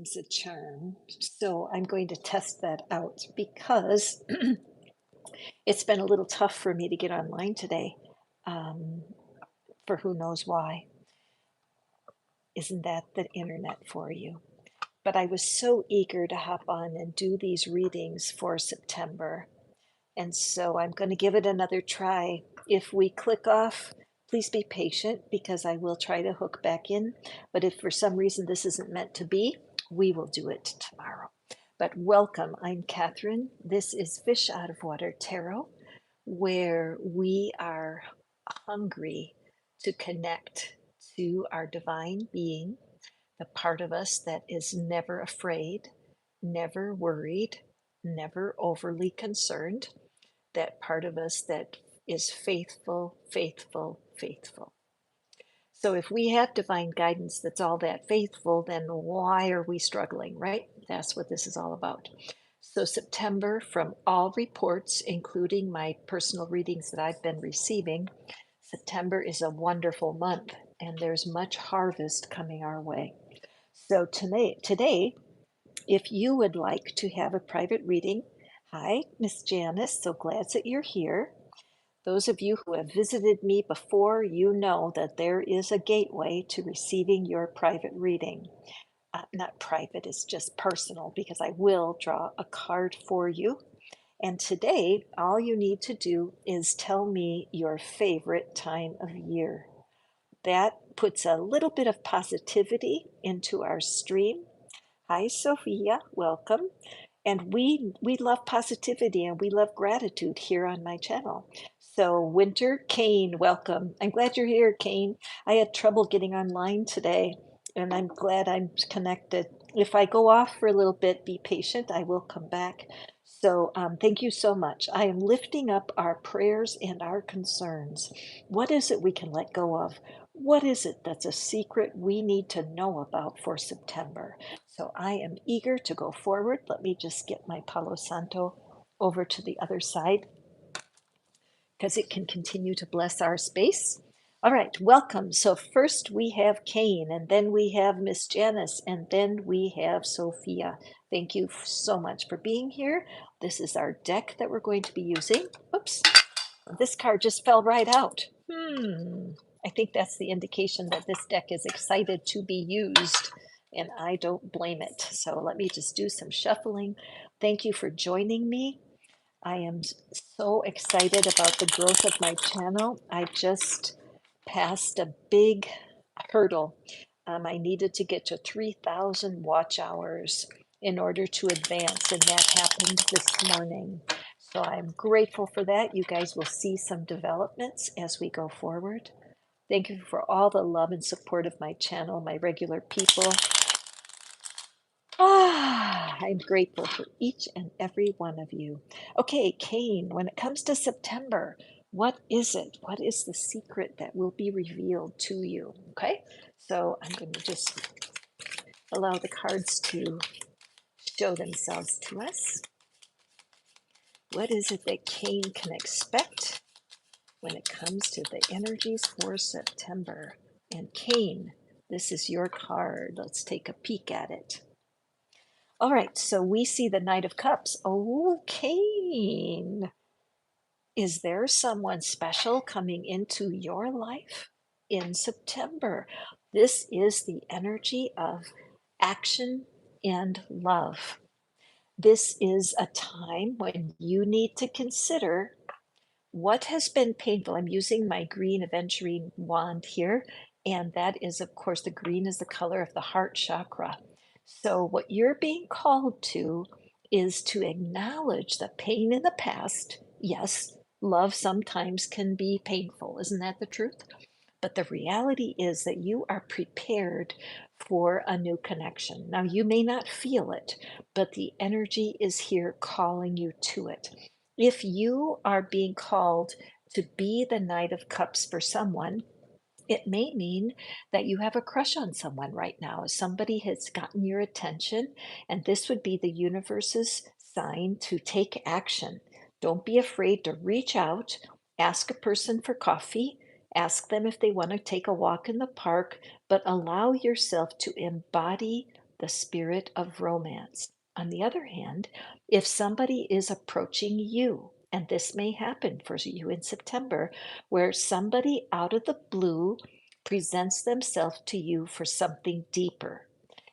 time's a charm. So I'm going to test that out because it's been a little tough for me to get online today, um, for who knows why. Isn't that the internet for you? But I was so eager to hop on and do these readings for September. And so I'm going to give it another try. If we click off, please be patient because I will try to hook back in. But if for some reason this isn't meant to be, we will do it tomorrow. But welcome, I'm Catherine. This is Fish Out of Water Tarot, where we are hungry to connect to our divine being, the part of us that is never afraid, never worried, never overly concerned, that part of us that is faithful, faithful, faithful. So if we have divine guidance that's all that faithful, then why are we struggling, right? That's what this is all about. So September, from all reports, including my personal readings that I've been receiving, September is a wonderful month and there's much harvest coming our way. So today, if you would like to have a private reading, hi, Miss Janice, so glad that you're here. Those of you who have visited me before, you know that there is a gateway to receiving your private reading. Not private, it's just personal because I will draw a card for you. And today, all you need to do is tell me your favorite time of year. That puts a little bit of positivity into our stream. Hi, Sophia, welcome. And we love positivity and we love gratitude here on my channel. So Winter, Kane, welcome. I'm glad you're here, Kane. I had trouble getting online today and I'm glad I'm connected. If I go off for a little bit, be patient, I will come back. So thank you so much. I am lifting up our prayers and our concerns. What is it we can let go of? What is it that's a secret we need to know about for September? So I am eager to go forward. Let me just get my Palo Santo over to the other side because it can continue to bless our space. All right, welcome. So first we have Kane, and then we have Miss Janice, and then we have Sophia. Thank you so much for being here. This is our deck that we're going to be using. Oops, this card just fell right out. I think that's the indication that this deck is excited to be used, and I don't blame it. So let me just do some shuffling. Thank you for joining me. I am so excited about the growth of my channel. I just passed a big hurdle. I needed to get to 3,000 watch hours in order to advance, and that happened this morning. So I'm grateful for that. You guys will see some developments as we go forward. Thank you for all the love and support of my channel, my regular people. I'm grateful for each and every one of you. Okay, Kane, when it comes to September, what is it? What is the secret that will be revealed to you? Okay, so I'm going to just allow the cards to show themselves to us. What is it that Kane can expect when it comes to the energies for September? And Kane, this is your card. Let's take a peek at it. All right, so we see the Knight of Cups. Oh, Kane. Is there someone special coming into your life in September? This is the energy of action and love. This is a time when you need to consider what has been painful. I'm using my green aventurine wand here, and that is, of course, the green is the color of the heart chakra. So what you're being called to is to acknowledge the pain in the past. Yes, love sometimes can be painful. Isn't that the truth? But the reality is that you are prepared for a new connection. Now, you may not feel it, but the energy is here calling you to it. If you are being called to be the Knight of Cups for someone, it may mean that you have a crush on someone right now. Somebody has gotten your attention, and this would be the universe's sign to take action. Don't be afraid to reach out, ask a person for coffee, ask them if they want to take a walk in the park, but allow yourself to embody the spirit of romance. On the other hand, if somebody is approaching you, and this may happen for you in September, where somebody out of the blue presents themselves to you for something deeper.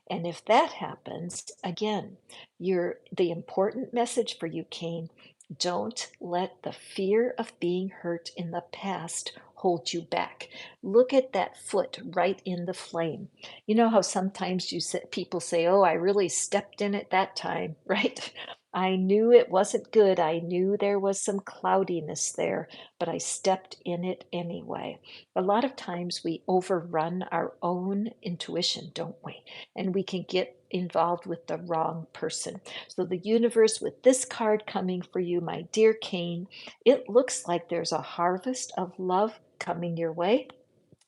And if that happens, again, the important message for you, Cain, don't let the fear of being hurt in the past hold you back. Look at that foot right in the flame. You know how sometimes people say, "Oh, I really stepped in it that time," right? I knew it wasn't good. I knew there was some cloudiness there, but I stepped in it anyway. A lot of times we overrun our own intuition, don't we? And we can get involved with the wrong person. So, the universe, with this card coming for you, my dear Cain, it looks like there's a harvest of love coming your way.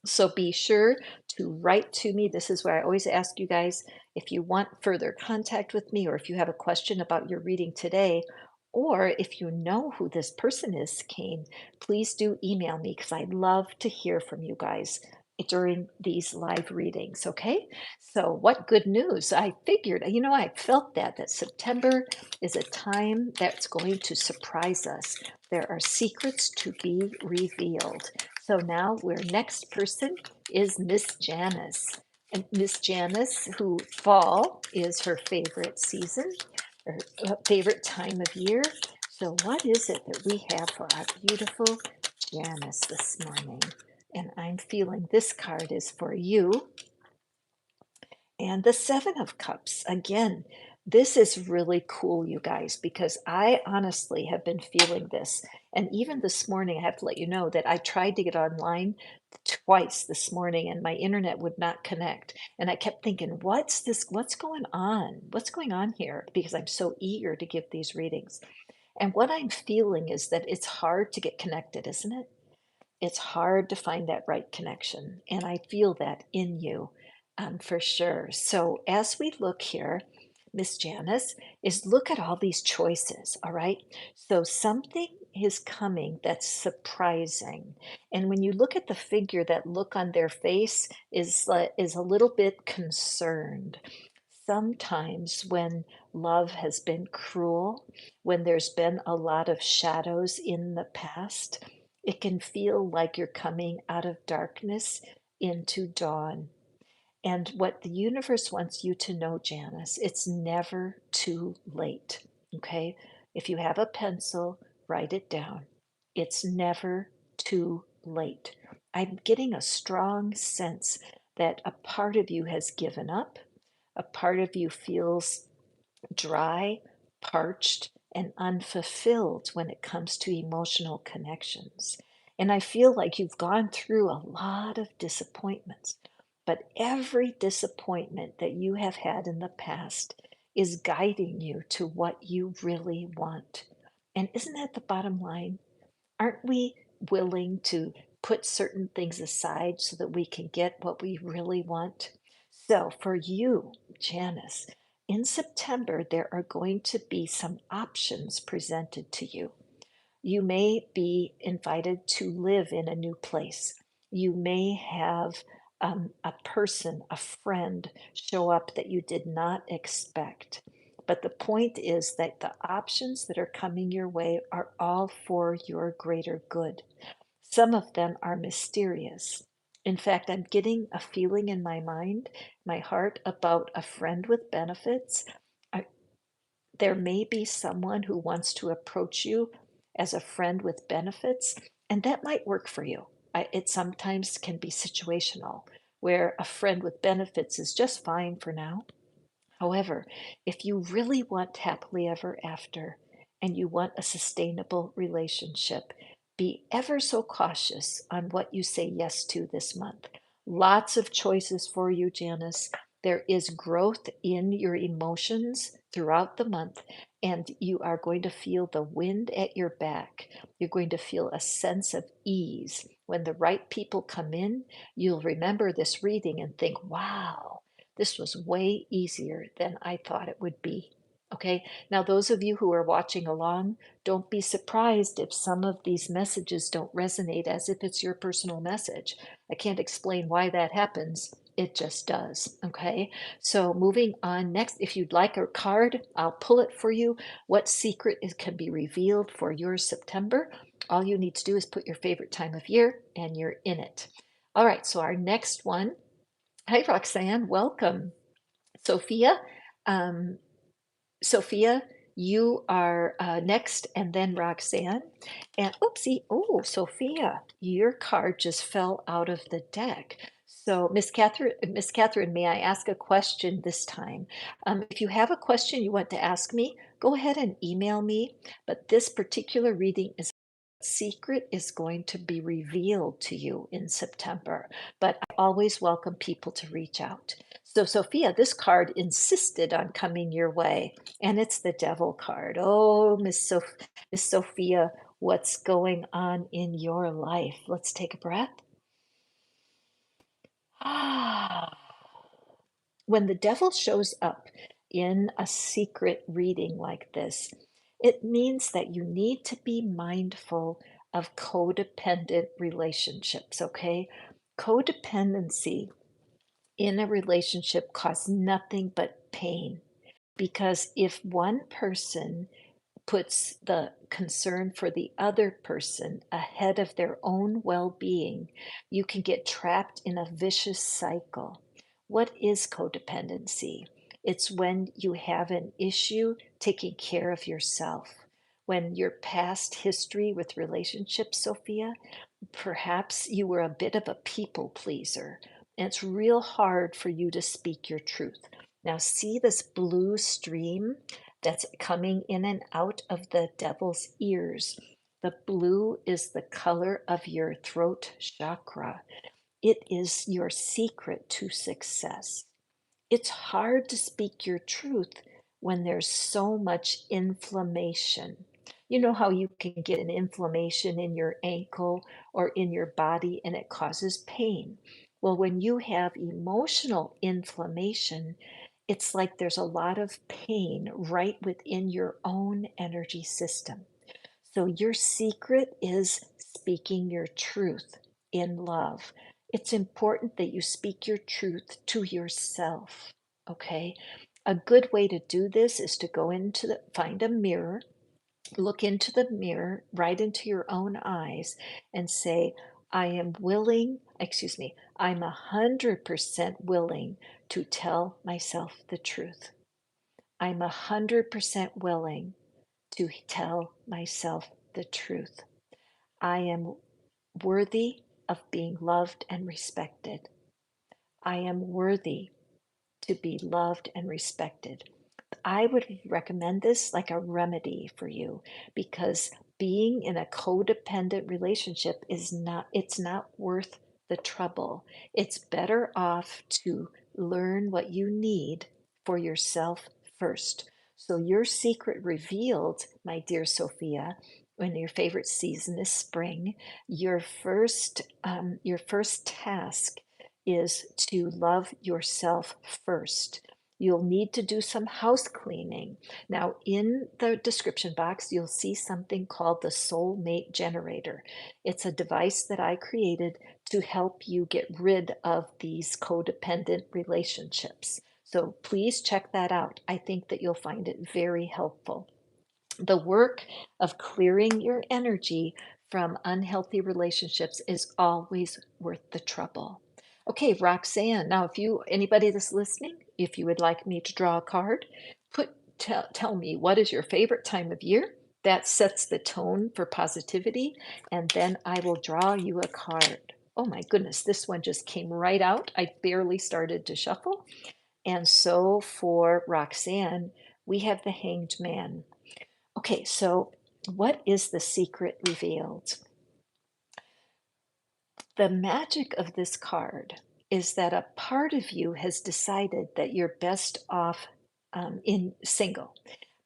So be sure to write to me. This is where I always ask you guys if you want further contact with me, or if you have a question about your reading today, or if you know who this person is, Kane, please do email me because I'd love to hear from you guys during these live readings. Okay. So, what good news! I figured, I felt that September is a time that's going to surprise us. There are secrets to be revealed. So now our next person is Miss Janice. And Miss Janice, who fall is her favorite season, her favorite time of year. So what is it that we have for our beautiful Janice this morning? And I'm feeling this card is for you. And the Seven of Cups, again, this is really cool, you guys, because I honestly have been feeling this. And even this morning, I have to let you know that I tried to get online twice this morning and my internet would not connect. And I kept thinking, what's this? What's going on? What's going on here? Because I'm so eager to give these readings. And what I'm feeling is that it's hard to get connected, isn't it? It's hard to find that right connection. And I feel that in you for sure. So as we look here, Miss Janice, is look at all these choices. All right. So something is coming that's surprising. And when you look at the figure, that look on their face is a little bit concerned. Sometimes when love has been cruel, when there's been a lot of shadows in the past, it can feel like you're coming out of darkness into dawn. And what the universe wants you to know, Janice, it's never too late. Okay? If you have a pencil, write it down. It's never too late. I'm getting a strong sense that a part of you has given up, a part of you feels dry, parched, and unfulfilled when it comes to emotional connections. And I feel like you've gone through a lot of disappointments, but every disappointment that you have had in the past is guiding you to what you really want. And isn't that the bottom line? Aren't we willing to put certain things aside so that we can get what we really want? So, for you, Janice, in September, there are going to be some options presented to you. You may be invited to live in a new place. You may have a person, a friend show up that you did not expect. But the point is that the options that are coming your way are all for your greater good. Some of them are mysterious. In fact, I'm getting a feeling in my mind, my heart, about a friend with benefits. I, there may be someone who wants to approach you as a friend with benefits, and that might work for you. It sometimes can be situational, where a friend with benefits is just fine for now. However, if you really want happily ever after and you want a sustainable relationship, be ever so cautious on what you say yes to this month. Lots of choices for you, Janice. There is growth in your emotions throughout the month, and you are going to feel the wind at your back. You're going to feel a sense of ease. When the right people come in, you'll remember this reading and think, wow, this was way easier than I thought it would be. Okay, now those of you who are watching along, don't be surprised if some of these messages don't resonate as if it's your personal message. I can't explain why that happens. It just does. Okay. So moving on next, if you'd like a card, I'll pull it for you. What secret is, can be revealed for your September? All you need to do is put your favorite time of year and you're in it. All right. So our next one. Hi, Roxanne. Welcome. Sophia. Um, Sophia, you are next, and then Roxanne. And oopsie, oh, Sophia, your card just fell out of the deck. So, Miss Catherine, may I ask a question this time? If you have a question you want to ask me, go ahead and email me. But this particular reading is secret is going to be revealed to you in September. But I always welcome people to reach out. So, Sophia, this card insisted on coming your way, and it's the Devil card. Oh, Miss Sophia, what's going on in your life? Let's take a breath. Ah. When the devil shows up in a secret reading like this, it means that you need to be mindful of codependent relationships, okay? Codependency in a relationship causes nothing but pain because if one person puts the concern for the other person ahead of their own well being, you can get trapped in a vicious cycle. What is codependency? It's when you have an issue taking care of yourself. When your past history with relationships, Sophia, perhaps you were a bit of a people pleaser, and it's real hard for you to speak your truth. Now, see this blue stream that's coming in and out of the devil's ears. The blue is the color of your throat chakra. It is your secret to success. It's hard to speak your truth when there's so much inflammation. You know how you can get an inflammation in your ankle or in your body and it causes pain? Well, when you have emotional inflammation, it's like there's a lot of pain right within your own energy system. So, your secret is speaking your truth in love. It's important that you speak your truth to yourself. Okay. A good way to do this is to find a mirror, look into the mirror, right into your own eyes, and say, I am willing, excuse me, I'm 100% willing to tell myself the truth. I'm 100% willing to tell myself the truth. I am worthy of being loved and respected. I am worthy to be loved and respected. I would recommend this like a remedy for you because being in a codependent relationship it's not worth the trouble. It's better off to learn what you need for yourself first. So your secret revealed, my dear Sophia, when your favorite season is spring, your first task is to love yourself first. You'll need to do some house cleaning. Now, in the description box, you'll see something called the Soulmate Generator. It's a device that I created to help you get rid of these codependent relationships. So please check that out. I think that you'll find it very helpful. The work of clearing your energy from unhealthy relationships is always worth the trouble. Okay, Roxanne, now anybody that's listening, if you would like me to draw a card, tell me what is your favorite time of year? That sets the tone for positivity, and then I will draw you a card. Oh my goodness, this one just came right out. I barely started to shuffle. And so for Roxanne, we have the Hanged Man. Okay, so what is the secret revealed? The magic of this card is that a part of you has decided that you're best off in single.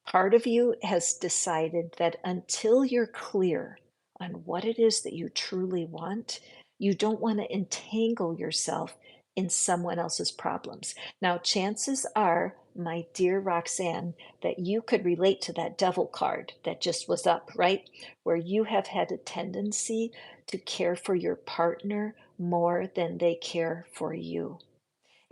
Part of you has decided that until you're clear on what it is that you truly want, you don't want to entangle yourself in someone else's problems. Now, chances are, my dear Roxanne, that you could relate to that devil card that just was up, right? Where you have had a tendency to care for your partner more than they care for you.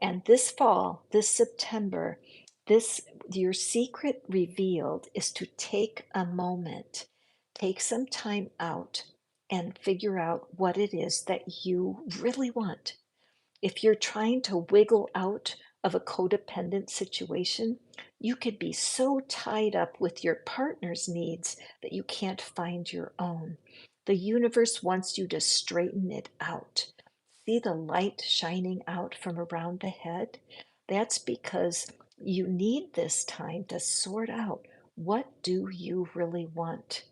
And this fall, this September, this your secret revealed is to take a moment, take some time out and figure out what it is that you really want. If you're trying to wiggle out of a codependent situation, you could be so tied up with your partner's needs that you can't find your own. The universe wants you to straighten it out. See the light shining out from around the head? That's because you need this time to sort out, what do you really want?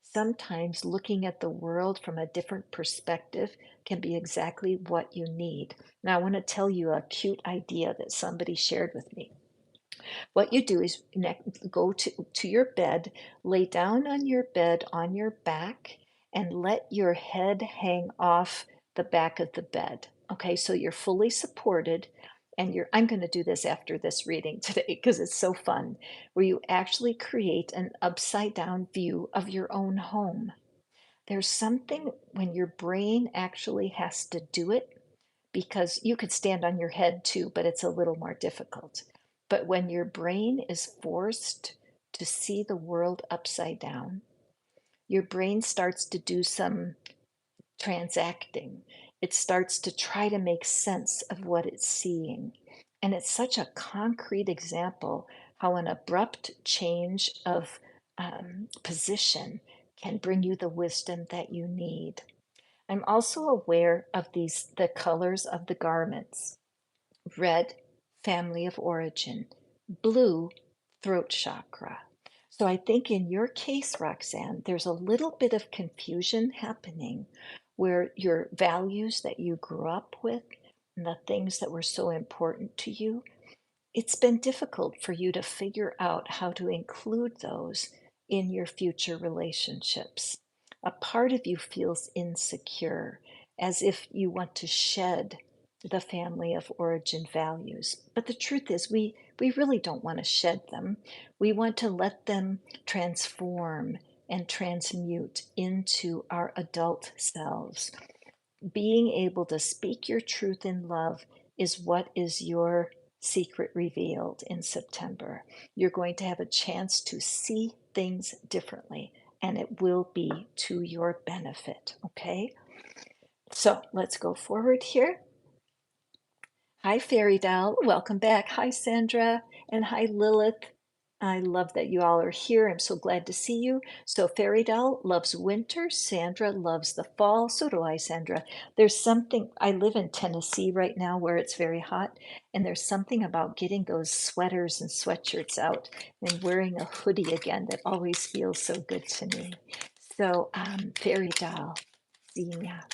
Sometimes looking at the world from a different perspective can be exactly what you need. Now, I want to tell you a cute idea that somebody shared with me. What you do is go to your bed, lay down on your bed on your back, and let your head hang off the back of the bed. Okay, so you're fully supported, and I'm going to do this after this reading today because it's so fun, where you actually create an upside down view of your own home. There's something when your brain actually has to do it, because you could stand on your head too, but it's a little more difficult. But when your brain is forced to see the world upside down, your brain starts to do some transacting. It starts to try to make sense of what it's seeing. And it's such a concrete example how an abrupt change of position can bring you the wisdom that you need. I'm also aware of the colors of the garments. Red, family of origin. Blue, throat chakra. So I think in your case, Roxanne, there's a little bit of confusion happening where your values that you grew up with and the things that were so important to you, it's been difficult for you to figure out how to include those in your future relationships. A part of you feels insecure, as if you want to shed the family of origin values. But the truth is, we really don't want to shed them. We want to let them transform and transmute into our adult selves. Being able to speak your truth in love is what is your secret revealed in September. You're going to have a chance to see things differently, and it will be to your benefit. Okay, so let's go forward here. Hi, Fairy Doll. Welcome back. Hi, Sandra. And hi, Lilith. I love that you all are here. I'm so glad to see you. So, Fairy Doll loves winter. Sandra loves the fall. So do I, Sandra. There's something, I live in Tennessee right now where it's very hot. And there's something about getting those sweaters and sweatshirts out and wearing a hoodie again that always feels so good to me. So, Fairy Doll, Xenia,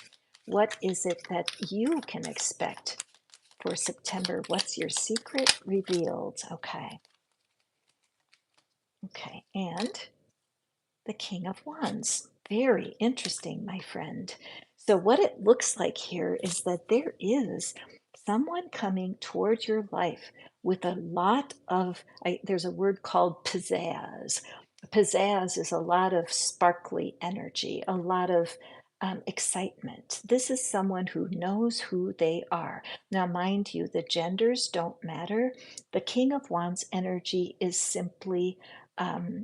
what is it that you can expect for September? What's your secret revealed? Okay. Okay. And the King of Wands. Very interesting, my friend. So, what it looks like here is that there is someone coming towards your life with a lot of, there's a word called pizzazz. Pizzazz is a lot of sparkly energy, a lot of excitement. This is someone who knows who they are. Now, mind you, the genders don't matter. The King of Wands energy is simply,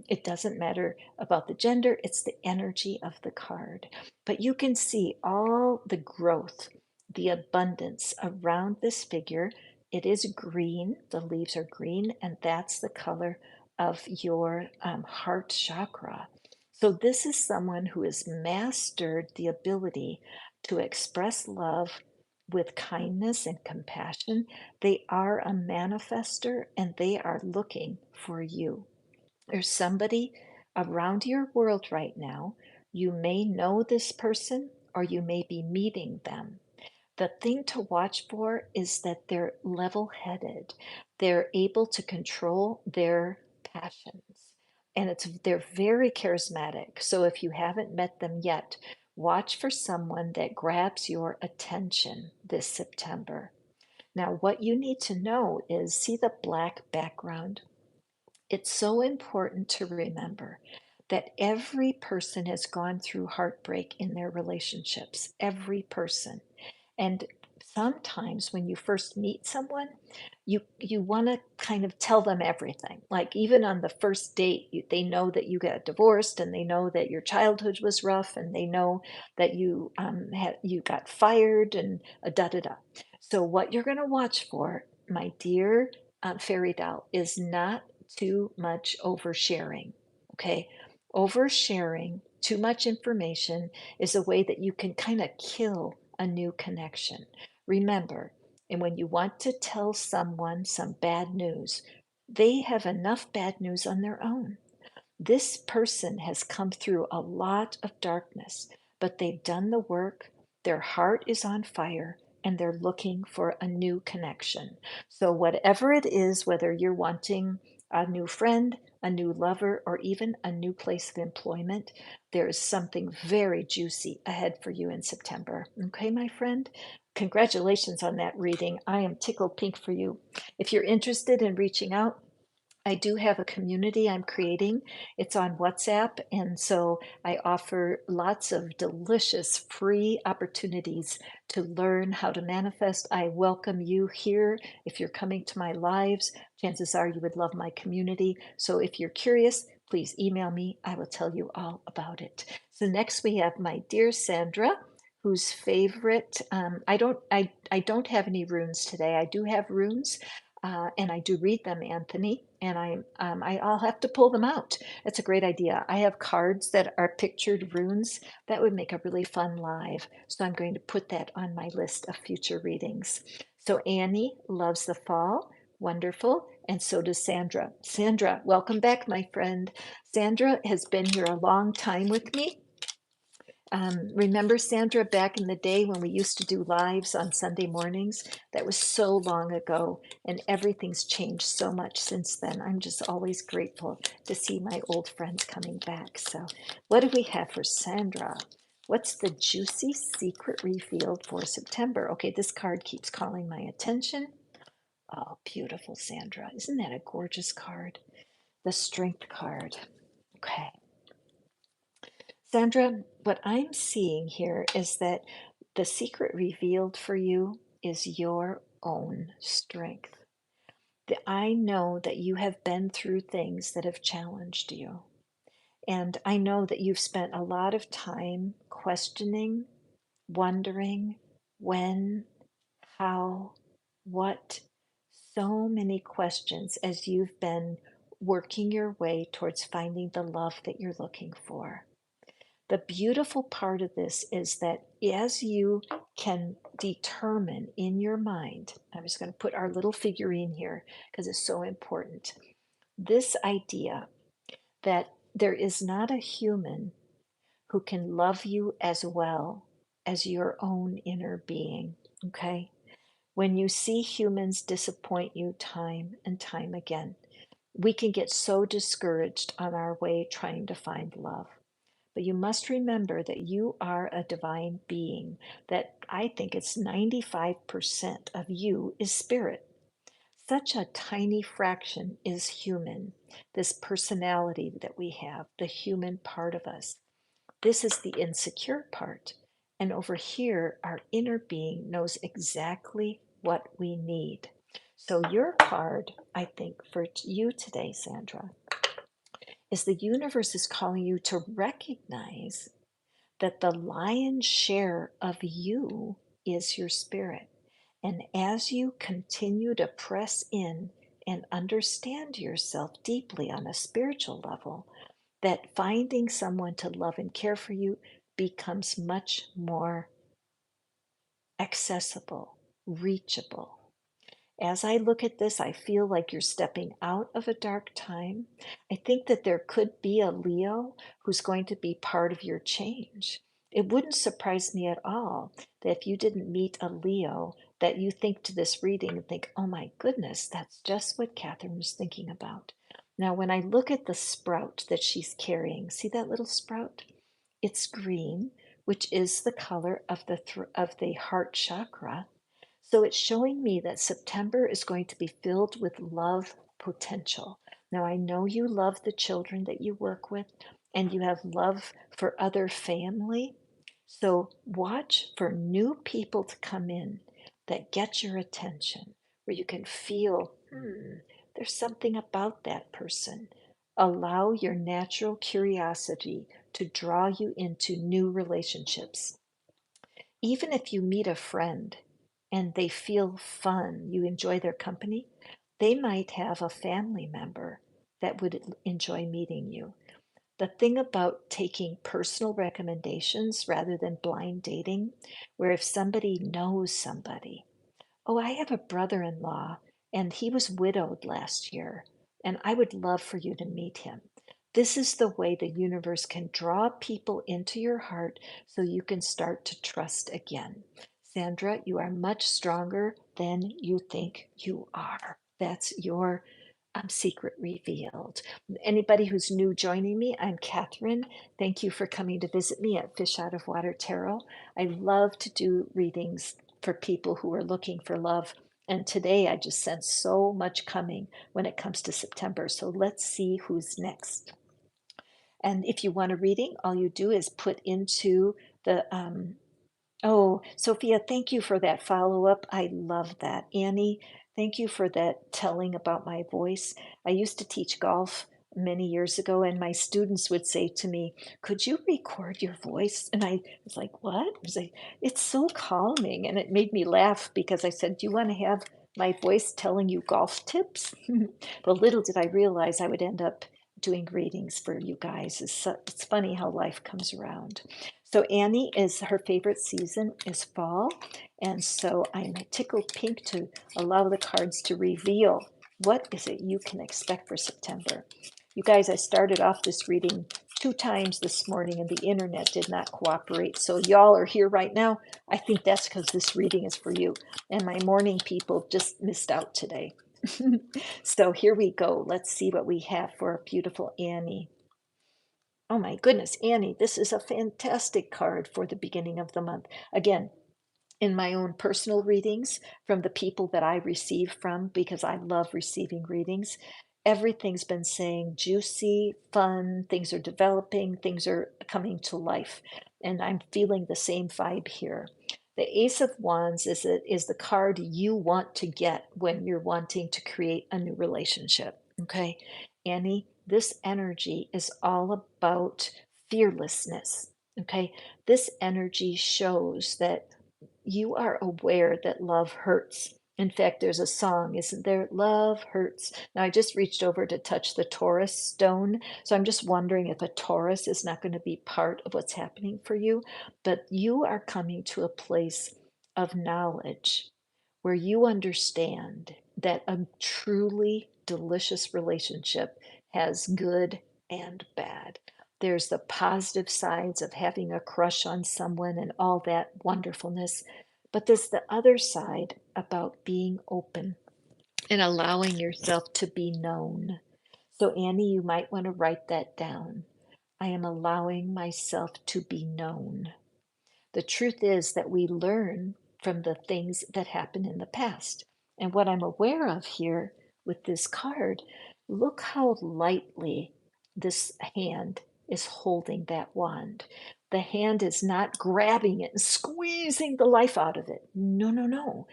it doesn't matter about the gender, it's the energy of the card. But you can see all the growth, the abundance around this figure. It is green, the leaves are green, and that's the color of your heart chakra. So, this is someone who has mastered the ability to express love with kindness and compassion. They are a manifester and they are looking for you. There's somebody around your world right now. You may know this person or you may be meeting them. The thing to watch for is that they're level headed, they're able to control their passions, and they're very charismatic. So if you haven't met them yet, watch for someone that grabs your attention this September. Now, what you need to know is, see the black background? It's so important to remember that every person has gone through heartbreak in their relationships, every person. And sometimes when you first meet someone, you want to kind of tell them everything. Like even on the first date, they know that you got divorced, and they know that your childhood was rough, and they know that you got fired, and da da da. So what you're going to watch for, my dear fairy doll, is not too much oversharing. Okay, oversharing too much information is a way that you can kind of kill a new connection. Remember, and when you want to tell someone some bad news, they have enough bad news on their own. This person has come through a lot of darkness, but they've done the work. Their heart is on fire, and they're looking for a new connection. So, whatever it is, whether you're wanting a new friend, a new lover, or even a new place of employment, there is something very juicy ahead for you in September. Okay, my friend? Congratulations on that reading. I am tickled pink for you. If you're interested in reaching out, I do have a community I'm creating. It's on WhatsApp, and so I offer lots of delicious free opportunities to learn how to manifest. I welcome you here. If you're coming to my lives, chances are you would love my community. So if you're curious, please email me. I will tell you all about it. So next we have my dear Sandra, whose favorite, I don't have any runes today. I do have runes, and I do read them, Anthony, and I'll have to pull them out. That's a great idea. I have cards that are pictured runes. That would make a really fun live. So I'm going to put that on my list of future readings. So Annie loves the fall. Wonderful. And so does Sandra. Sandra, welcome back, my friend. Sandra has been here a long time with me. Remember, Sandra, back in the day when we used to do lives on Sunday mornings? That was so long ago, and everything's changed so much since then. I'm just always grateful to see my old friends coming back. So, what do we have for Sandra? What's the juicy secret revealed for September? Okay, this card keeps calling my attention. Oh, beautiful, Sandra. Isn't that a gorgeous card? The Strength card. Okay. Sandra, what I'm seeing here is that the secret revealed for you is your own strength. I know that you have been through things that have challenged you. And I know that you've spent a lot of time questioning, wondering when, how, what, so many questions as you've been working your way towards finding the love that you're looking for. The beautiful part of this is that as you can determine in your mind, I'm just going to put our little figurine here because it's so important. This idea that there is not a human who can love you as well as your own inner being. Okay? When you see humans disappoint you time and time again, we can get so discouraged on our way trying to find love. But you must remember that you are a divine being, that I think it's 95% of you is spirit. Such a tiny fraction is human, this personality that we have, the human part of us. This is the insecure part. And over here, our inner being knows exactly what we need. So, your card, I think, for you today, Sandra, is the universe is calling you to recognize that the lion's share of you is your spirit. And as you continue to press in and understand yourself deeply on a spiritual level, that finding someone to love and care for you becomes much more accessible, reachable. As I look at this, I feel like you're stepping out of a dark time. I think that there could be a Leo who's going to be part of your change. It wouldn't surprise me at all that if you didn't meet a Leo, that you think to this reading and think, oh my goodness, that's just what Catherine was thinking about. Now, when I look at the sprout that she's carrying, see that little sprout? It's green, which is the color of the heart chakra. So it's showing me that September is going to be filled with love potential. Now, I know you love the children that you work with, and you have love for other family. So watch for new people to come in that get your attention, where you can feel, there's something about that person. Allow your natural curiosity to draw you into new relationships. Even if you meet a friend and they feel fun, you enjoy their company, they might have a family member that would enjoy meeting you. The thing about taking personal recommendations rather than blind dating, where if somebody knows somebody, oh, I have a brother in law and he was widowed last year, and I would love for you to meet him. This is the way the universe can draw people into your heart so you can start to trust again. Sandra, you are much stronger than you think you are. That's your secret revealed. Anybody who's new joining me, I'm Catherine. Thank you for coming to visit me at Fish Out of Water Tarot. I love to do readings for people who are looking for love. And today I just sense so much coming when it comes to September. So let's see who's next. And if you want a reading, all you do is put into the oh, Sophia, thank you for that follow-up. I love that. Annie, thank you for that telling about my voice. I used to teach golf many years ago, and my students would say to me, "Could you record your voice?" And I was like, "What?" I was like, "It's so calming." And it made me laugh because I said, "Do you want to have my voice telling you golf tips?" But little did I realize I would end up doing readings for you guys. It's funny how life comes around. So Annie is her favorite season is fall, and so I'm tickled pink to allow the cards to reveal what is it you can expect for September. You guys, I started off this reading 2 times this morning and the internet did not cooperate. So y'all are here right now. I think that's because this reading is for you. And my morning people just missed out today. So here we go. Let's see what we have for a beautiful Annie. Oh my goodness, Annie, this is a fantastic card for the beginning of the month. Again, in my own personal readings from the people that I receive from, because I love receiving readings, everything's been saying juicy, fun, things are developing, things are coming to life. And I'm feeling the same vibe here. The Ace of Wands is the card you want to get when you're wanting to create a new relationship. Okay, Annie, this energy is all about fearlessness. Okay, this energy shows that you are aware that love hurts. In fact, there's a song, isn't there? Love hurts. Now, I just reached over to touch the Taurus stone. So I'm just wondering if a Taurus is not going to be part of what's happening for you. But you are coming to a place of knowledge where you understand that a truly delicious relationship has good and bad. There's the positive sides of having a crush on someone and all that wonderfulness. But there's the other side about being open and allowing yourself to be known. So, Annie, you might want to write that down. I am allowing myself to be known. The truth is that we learn from the things that happen in the past. And what I'm aware of here with this card, look how lightly this hand is holding that wand. The hand is not grabbing it and squeezing the life out of it. No, no, no.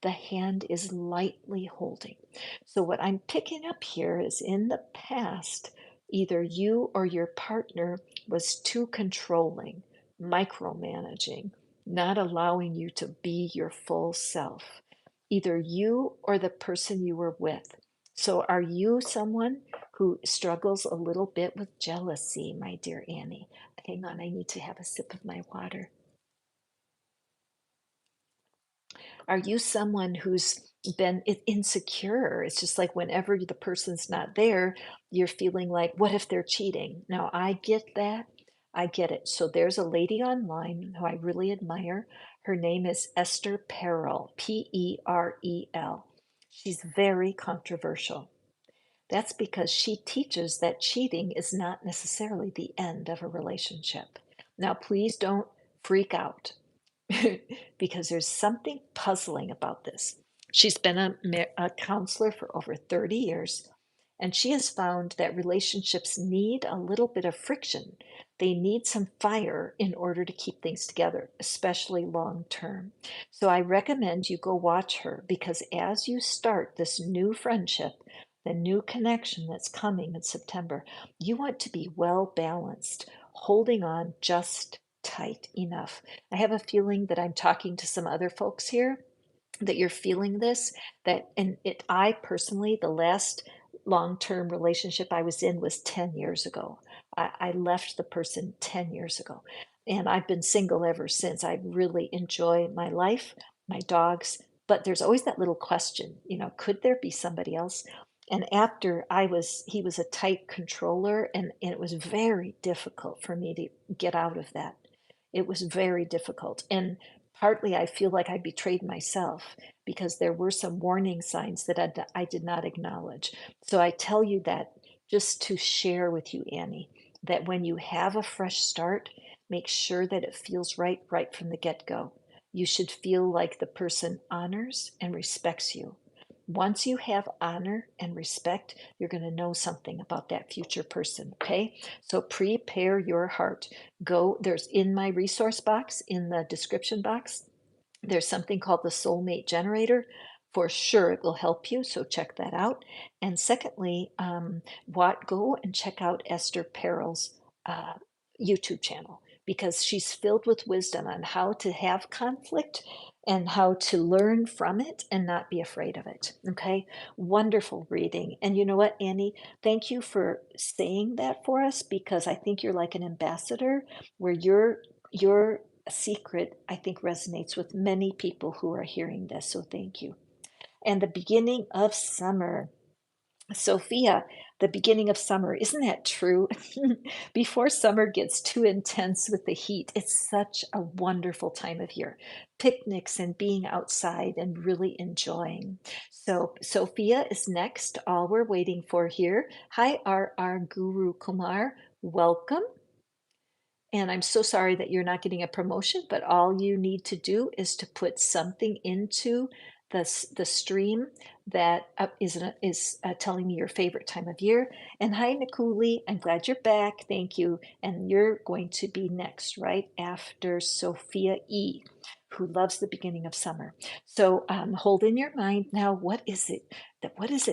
The hand is lightly holding. So, what I'm picking up here is in the past, either you or your partner was too controlling, micromanaging, not allowing you to be your full self, either you or the person you were with. So, are you someone who struggles a little bit with jealousy, my dear Annie? Hang on, I need to have a sip of my water. Are you someone who's been insecure? It's just like whenever the person's not there, you're feeling like, what if they're cheating? Now, I get that. I get it. So there's a lady online who I really admire. Her name is Esther Perel, Perel. She's very controversial. That's because she teaches that cheating is not necessarily the end of a relationship. Now, please don't freak out. Because there's something puzzling about this. She's been a counselor for over 30 years, And she has found that relationships need a little bit of friction. They need some fire in order to keep things together, especially long term. So I recommend you go watch her, because as you start this new friendship, the new connection that's coming in September, you want to be well balanced, holding on just tight enough. I have a feeling that I'm talking to some other folks here, that you're feeling this, that, and it, I personally, the last long-term relationship I was in was 10 years ago. I left the person 10 years ago, and I've been single ever since. I really enjoy my life, my dogs, but there's always that little question, could there be somebody else? And after he was a tight controller, and it was very difficult for me to get out of that. It was very difficult. And partly I feel like I betrayed myself, because there were some warning signs that I did not acknowledge. So I tell you that just to share with you, Annie, that when you have a fresh start, make sure that it feels right from the get-go. You should feel like the person honors and respects you. Once you have honor and respect, you're going to know something about that future person, okay? So prepare your heart. There's in my resource box, in the description box, there's something called the soulmate generator. For sure, it will help you. So check that out. And secondly, go and check out Esther Perel's uh, YouTube channel, because she's filled with wisdom on how to have conflict and how to learn from it and not be afraid of it. Okay. Wonderful reading. And you know what, Annie? Thank you for saying that for us, because I think you're like an ambassador, where your secret, I think, resonates with many people who are hearing this. So thank you. And the beginning of summer. Sophia, the beginning of summer. Isn't that true? Before summer gets too intense with the heat, it's such a wonderful time of year. Picnics and being outside and really enjoying. So Sophia is next, all we're waiting for here. Hi, our Guru Kumar. Welcome. And I'm so sorry that you're not getting a promotion, but all you need to do is to put something into the stream that is telling me your favorite time of year. And hi, Nikuli, I'm glad you're back. Thank you. And you're going to be next, right after Sophia E., who loves the beginning of summer. So hold in your mind now, what is it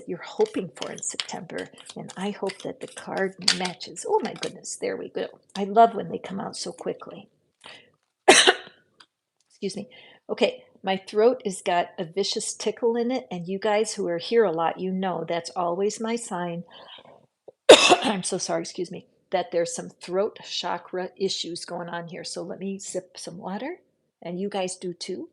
you're hoping for in September? And I hope that the card matches. Oh my goodness, there we go. I love when they come out so quickly. Excuse me. Okay, my throat has got a vicious tickle in it, and you guys who are here a lot, that's always my sign. I'm so sorry, excuse me, that there's some throat chakra issues going on here. So let me sip some water, and you guys do too.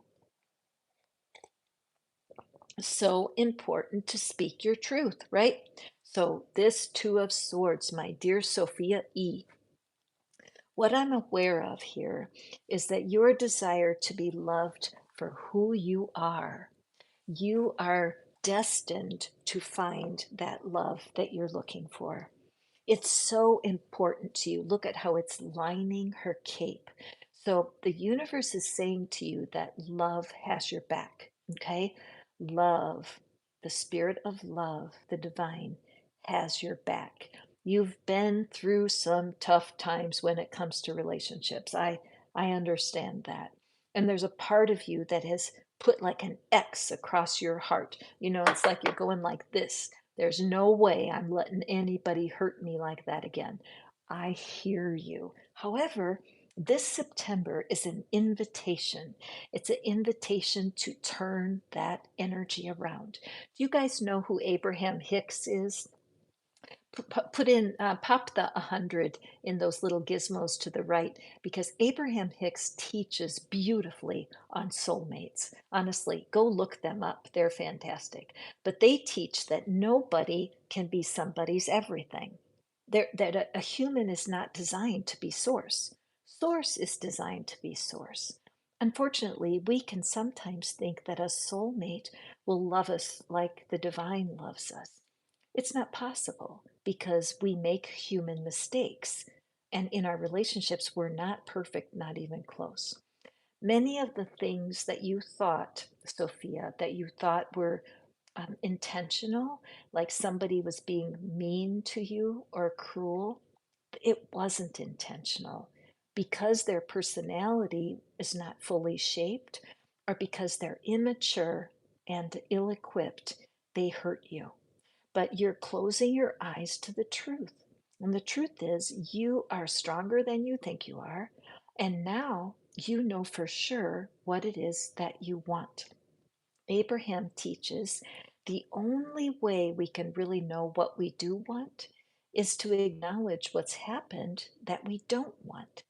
So important to speak your truth, right? So this Two of Swords, my dear Sophia E., what I'm aware of here is that your desire to be loved for who you are destined to find that love that you're looking for. It's so important to you. Look at how it's lining her cape. So the universe is saying to you that love has your back, okay? Love, the spirit of love, the divine, has your back. You've been through some tough times when it comes to relationships. I understand that. And there's a part of you that has put like an X across your heart. It's like you're going like this. There's no way I'm letting anybody hurt me like that again. I hear you. However, this September is an invitation. It's an invitation to turn that energy around. Do you guys know who Abraham Hicks is? Pop the 100 in those little gizmos to the right, because Abraham Hicks teaches beautifully on soulmates. Honestly, go look them up. They're fantastic. But they teach that nobody can be somebody's everything. That a human is not designed to be source. Source is designed to be source. Unfortunately, we can sometimes think that a soulmate will love us like the divine loves us. It's not possible, because we make human mistakes. And in our relationships, we're not perfect, not even close. Many of the things that you thought, Sophia, that you thought were intentional, like somebody was being mean to you or cruel, it wasn't intentional. Because their personality is not fully shaped, or because they're immature and ill equipped, they hurt you. But you're closing your eyes to the truth. And the truth is, you are stronger than you think you are. And now you know for sure what it is that you want. Abraham teaches the only way we can really know what we do want is to acknowledge what's happened that we don't want.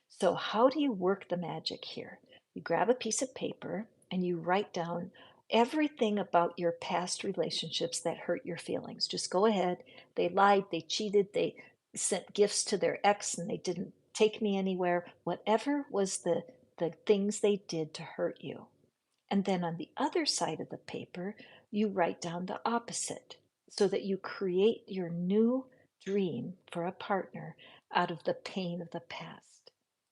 So, how do you work the magic here? You grab a piece of paper and you write down everything about your past relationships that hurt your feelings. Just go ahead. They lied, they cheated, they sent gifts to their ex and they didn't take me anywhere. Whatever was the things they did to hurt you. And then on the other side of the paper, you write down the opposite so that you create your new dream for a partner out of the pain of the past.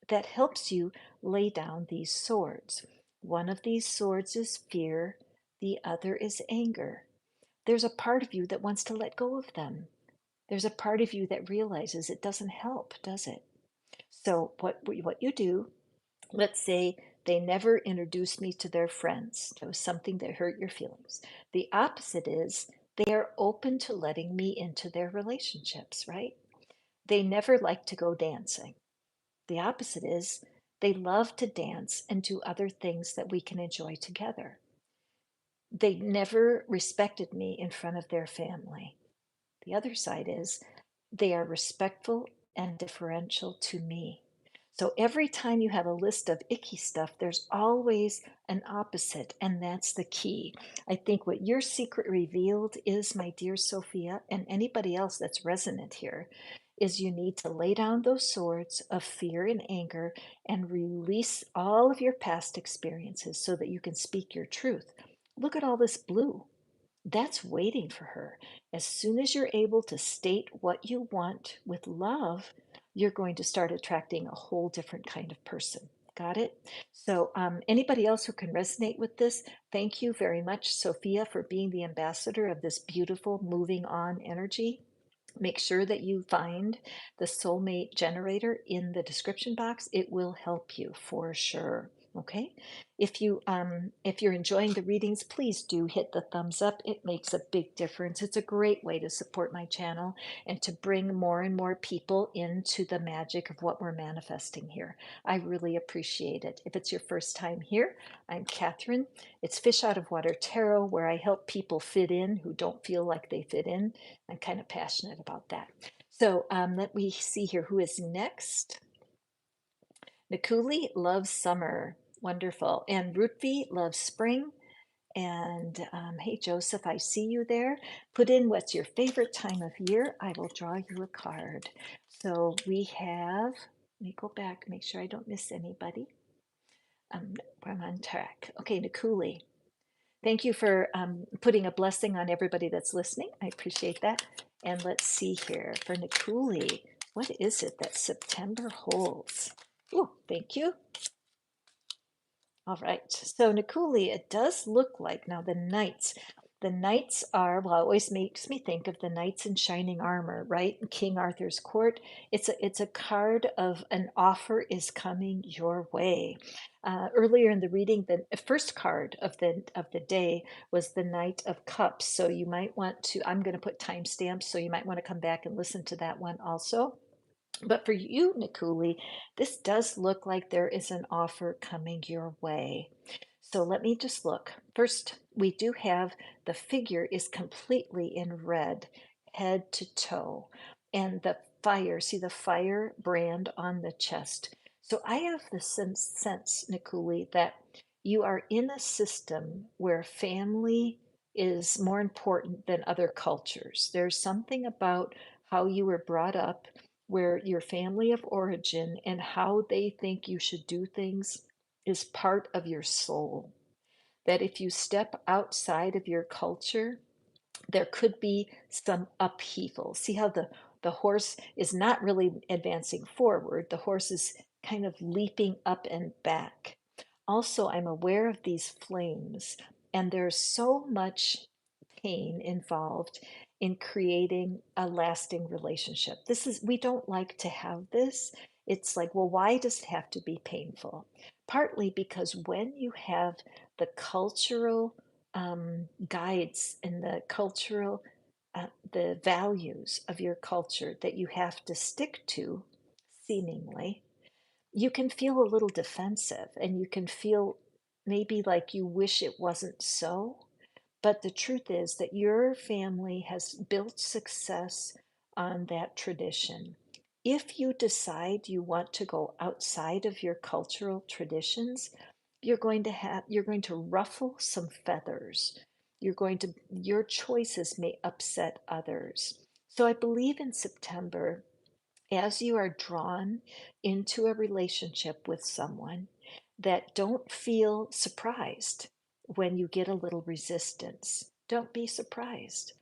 That helps you lay down these swords. One of these swords is fear, the other is anger. There's a part of you that wants to let go of them. There's a part of you that realizes it doesn't help, does it? So, what you do, let's say they never introduced me to their friends. That was something that hurt your feelings. The opposite is they are open to letting me into their relationships, right? They never like to go dancing. The opposite is they love to dance and do other things that we can enjoy together. They never respected me in front of their family. The other side is they are respectful and differential to me. So every time you have a list of icky stuff, there's always an opposite, and that's the key. I think what your secret revealed is, my dear Sophia, and anybody else that's resonant here, is you need to lay down those swords of fear and anger and release all of your past experiences so that you can speak your truth. Look at all this blue. That's waiting for her. As soon as you're able to state what you want with love, you're going to start attracting a whole different kind of person. Got it? So, anybody else who can resonate with this, thank you very much, Sophia, for being the ambassador of this beautiful moving on energy. Make sure that you find the soulmate generator in the description box. It will help you for sure. Okay. If you're enjoying the readings, please do hit the thumbs up. It makes a big difference. It's a great way to support my channel and to bring more and more people into the magic of what we're manifesting here. I really appreciate it. If it's your first time here, I'm Catherine. It's Fish Out of Water Tarot, where I help people fit in who don't feel like they fit in. I'm kind of passionate about that. So let me see here who is next. Nikuli loves summer. Wonderful. And Rutvi loves spring. And hey, Joseph, I see you there. Put in what's your favorite time of year. I will draw you a card. So we have, let me go back, make sure I don't miss anybody. I'm on track. Okay, Nikuli. Thank you for putting a blessing on everybody that's listening. I appreciate that. And let's see here for Nikuli. What is it that September holds? Oh, thank you. All right. So Nikuli, it does look like now the knights. The knights are, well, it always makes me think of the knights in shining armor, right? King Arthur's court. It's a card of an offer is coming your way. Earlier in the reading, the first card of the day was the Knight of Cups. So you might want to, I'm going to put timestamps, so you might want to come back and listen to that one also. But for you, Nikuli, this does look like there is an offer coming your way. So let me just look. First, we do have the figure is completely in red, head to toe. And the fire, see the fire brand on the chest. So I have the sense, Nikuli, that you are in a system where family is more important than other cultures. There's something about how you were brought up, where your family of origin and how they think you should do things is part of your soul. That if you step outside of your culture, there could be some upheaval. See how the horse is not really advancing forward, the horse is kind of leaping up and back. Also, I'm aware of these flames, and there's so much pain involved in creating a lasting relationship. We don't like to have this. It's like, well, why does it have to be painful? Partly because when you have the cultural guides and the values of your culture that you have to stick to, seemingly, you can feel a little defensive and you can feel maybe like you wish it wasn't so. But the truth is that your family has built success on that tradition. If you decide you want to go outside of your cultural traditions, you're going to ruffle some feathers. Your choices may upset others. So I believe in September, as you are drawn into a relationship with someone, that don't feel surprised when you get a little resistance. Don't be surprised.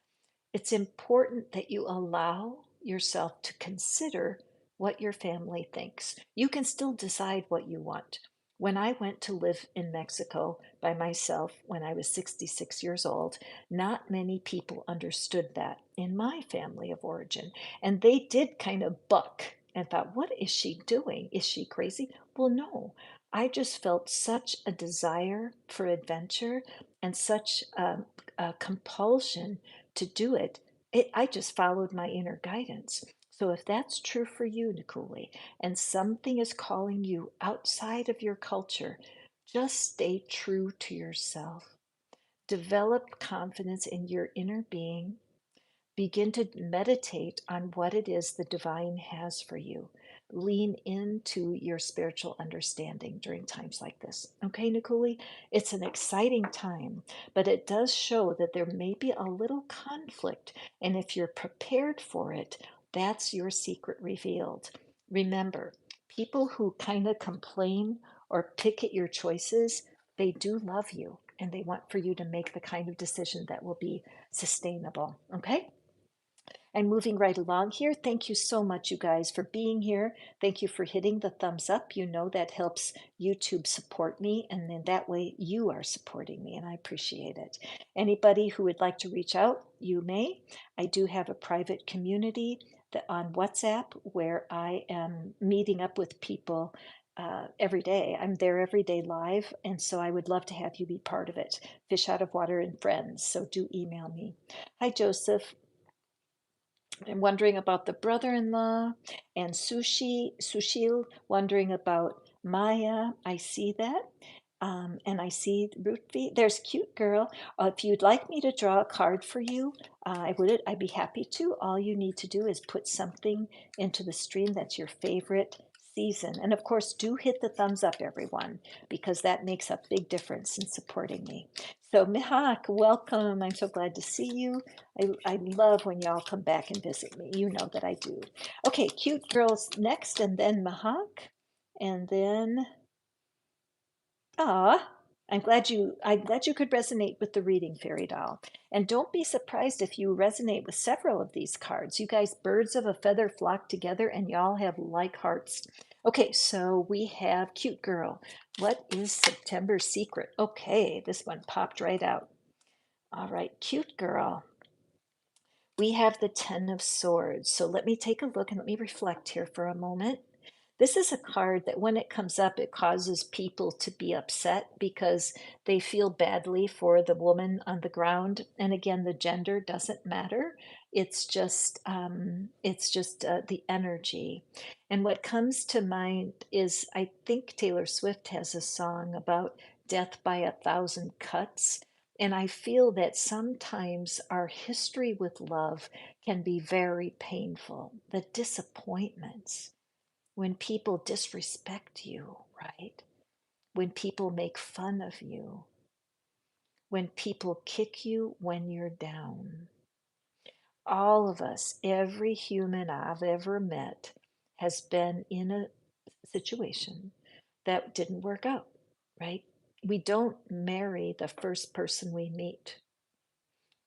It's important that you allow yourself to consider what your family thinks. You can still decide what you want. When I went to live in Mexico by myself when I was 66 years old, not many people understood that in my family of origin. And they did kind of buck and thought, what is she doing? Is she crazy? Well, no. I just felt such a desire for adventure and such a compulsion to do it. I just followed my inner guidance. So if that's true for you, Nikuli, and something is calling you outside of your culture, just stay true to yourself. Develop confidence in your inner being. Begin to meditate on what it is the divine has for you. Lean into your spiritual understanding during times like this. Okay, Nikuli? It's an exciting time, but it does show that there may be a little conflict. And if you're prepared for it, that's your secret revealed. Remember, people who kind of complain or pick at your choices, they do love you and they want for you to make the kind of decision that will be sustainable. Okay? And moving right along here, thank you so much, you guys, for being here. Thank you for hitting the thumbs up. You know that helps YouTube support me, and then that way you are supporting me, and I appreciate it. Anybody who would like to reach out, you may. I do have a private community on WhatsApp where I am meeting up with people every day. I'm there every day live, and so I would love to have you be part of it. Fish out of water and friends, so do email me. Hi, Joseph. I'm wondering about the brother-in-law, and Sushil wondering about Maya. I see that. And I see Rutvi. There's cute girl. If you'd like me to draw a card for you, I'd be happy to. All you need to do is put something into the stream that's your favorite season. And of course, do hit the thumbs up, everyone, because that makes a big difference in supporting me. So Mihak, welcome. I'm so glad to see you. I love when y'all come back and visit me. You know that I do. Okay, cute girls next, and then Mahak, and then I'm glad you could resonate with the reading, Fairy Doll. And don't be surprised if you resonate with several of these cards. You guys, birds of a feather flock together, and y'all have like hearts. Okay, so we have cute girl. What is September's secret? Okay, this one popped right out. All right, cute girl. We have the Ten of Swords. So let me take a look and let me reflect here for a moment. This is a card that when it comes up, it causes people to be upset because they feel badly for the woman on the ground. And again, the gender doesn't matter. It's just the energy. And what comes to mind is I think Taylor Swift has a song about death by a thousand cuts. And I feel that sometimes our history with love can be very painful. The disappointments, when people disrespect you, right? When people make fun of you, when people kick you when you're down. All of us, every human I've ever met, has been in a situation that didn't work out, right? We don't marry the first person we meet.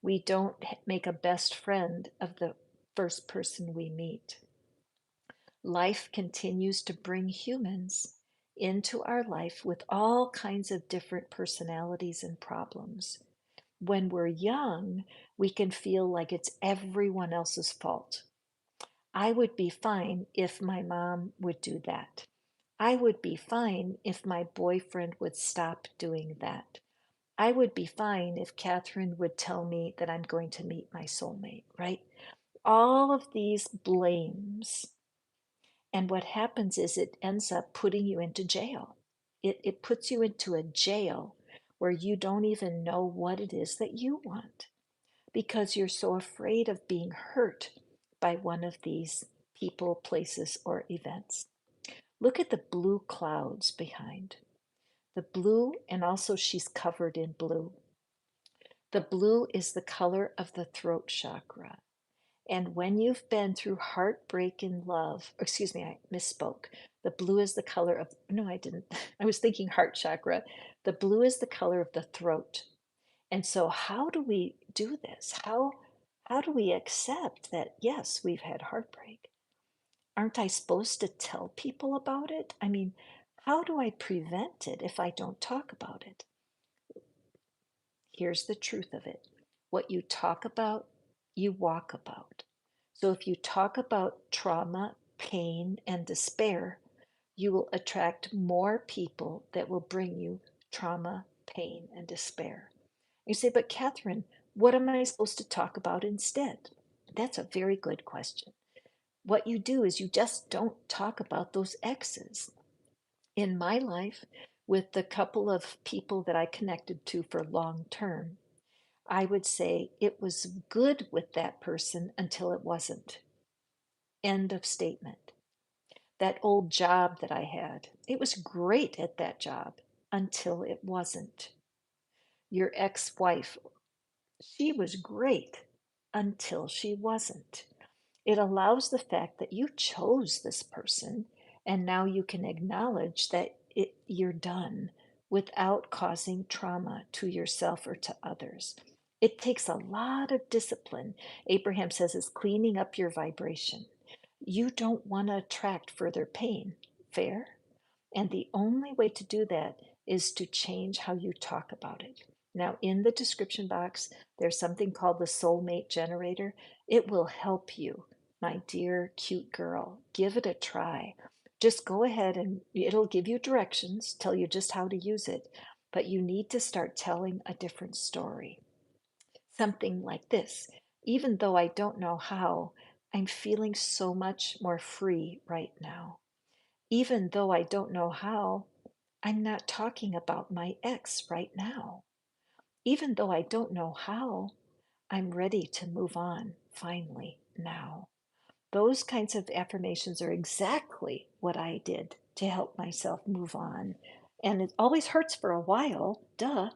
We don't make a best friend of the first person we meet. Life continues to bring humans into our life with all kinds of different personalities and problems. When we're young, we can feel like it's everyone else's fault. I would be fine if my mom would do that. I would be fine if my boyfriend would stop doing that. I would be fine if Catherine would tell me that I'm going to meet my soulmate, right? All of these blames. And what happens is it ends up putting you into jail. It puts you into a jail where you don't even know what it is that you want because you're so afraid of being hurt by one of these people, places, or events. Look at the blue clouds behind. The blue, and also she's covered in blue. The blue is the color of the throat chakra. And when you've been through heartbreak in love, excuse me, I misspoke. The blue is the color of, no, I didn't. I was thinking heart chakra. The blue is the color of the throat. And so how do we do this? How do we accept that, yes, we've had heartbreak? Aren't I supposed to tell people about it? I mean, how do I prevent it if I don't talk about it? Here's the truth of it. What you talk about, you walk about. So if you talk about trauma, pain, and despair, you will attract more people that will bring you trauma, pain, and despair. You say, but Catherine, what am I supposed to talk about instead? That's a very good question. What you do is you just don't talk about those exes. In my life, with the couple of people that I connected to for long term, I would say it was good with that person until it wasn't. End of statement. That old job that I had, it was great at that job until it wasn't. Your ex wife, she was great until she wasn't. It allows the fact that you chose this person and now you can acknowledge that you're done without causing trauma to yourself or to others. It takes a lot of discipline. Abraham says it's cleaning up your vibration. You don't want to attract further pain. Fair? And the only way to do that is to change how you talk about it. Now, in the description box, there's something called the soulmate generator. It will help you, my dear cute girl. Give it a try. Just go ahead and it'll give you directions, tell you just how to use it. But you need to start telling a different story. Something like this. Even though I don't know how, I'm feeling so much more free right now. Even though I don't know how, I'm not talking about my ex right now. Even though I don't know how, I'm ready to move on finally now. Those kinds of affirmations are exactly what I did to help myself move on. And it always hurts for a while, duh,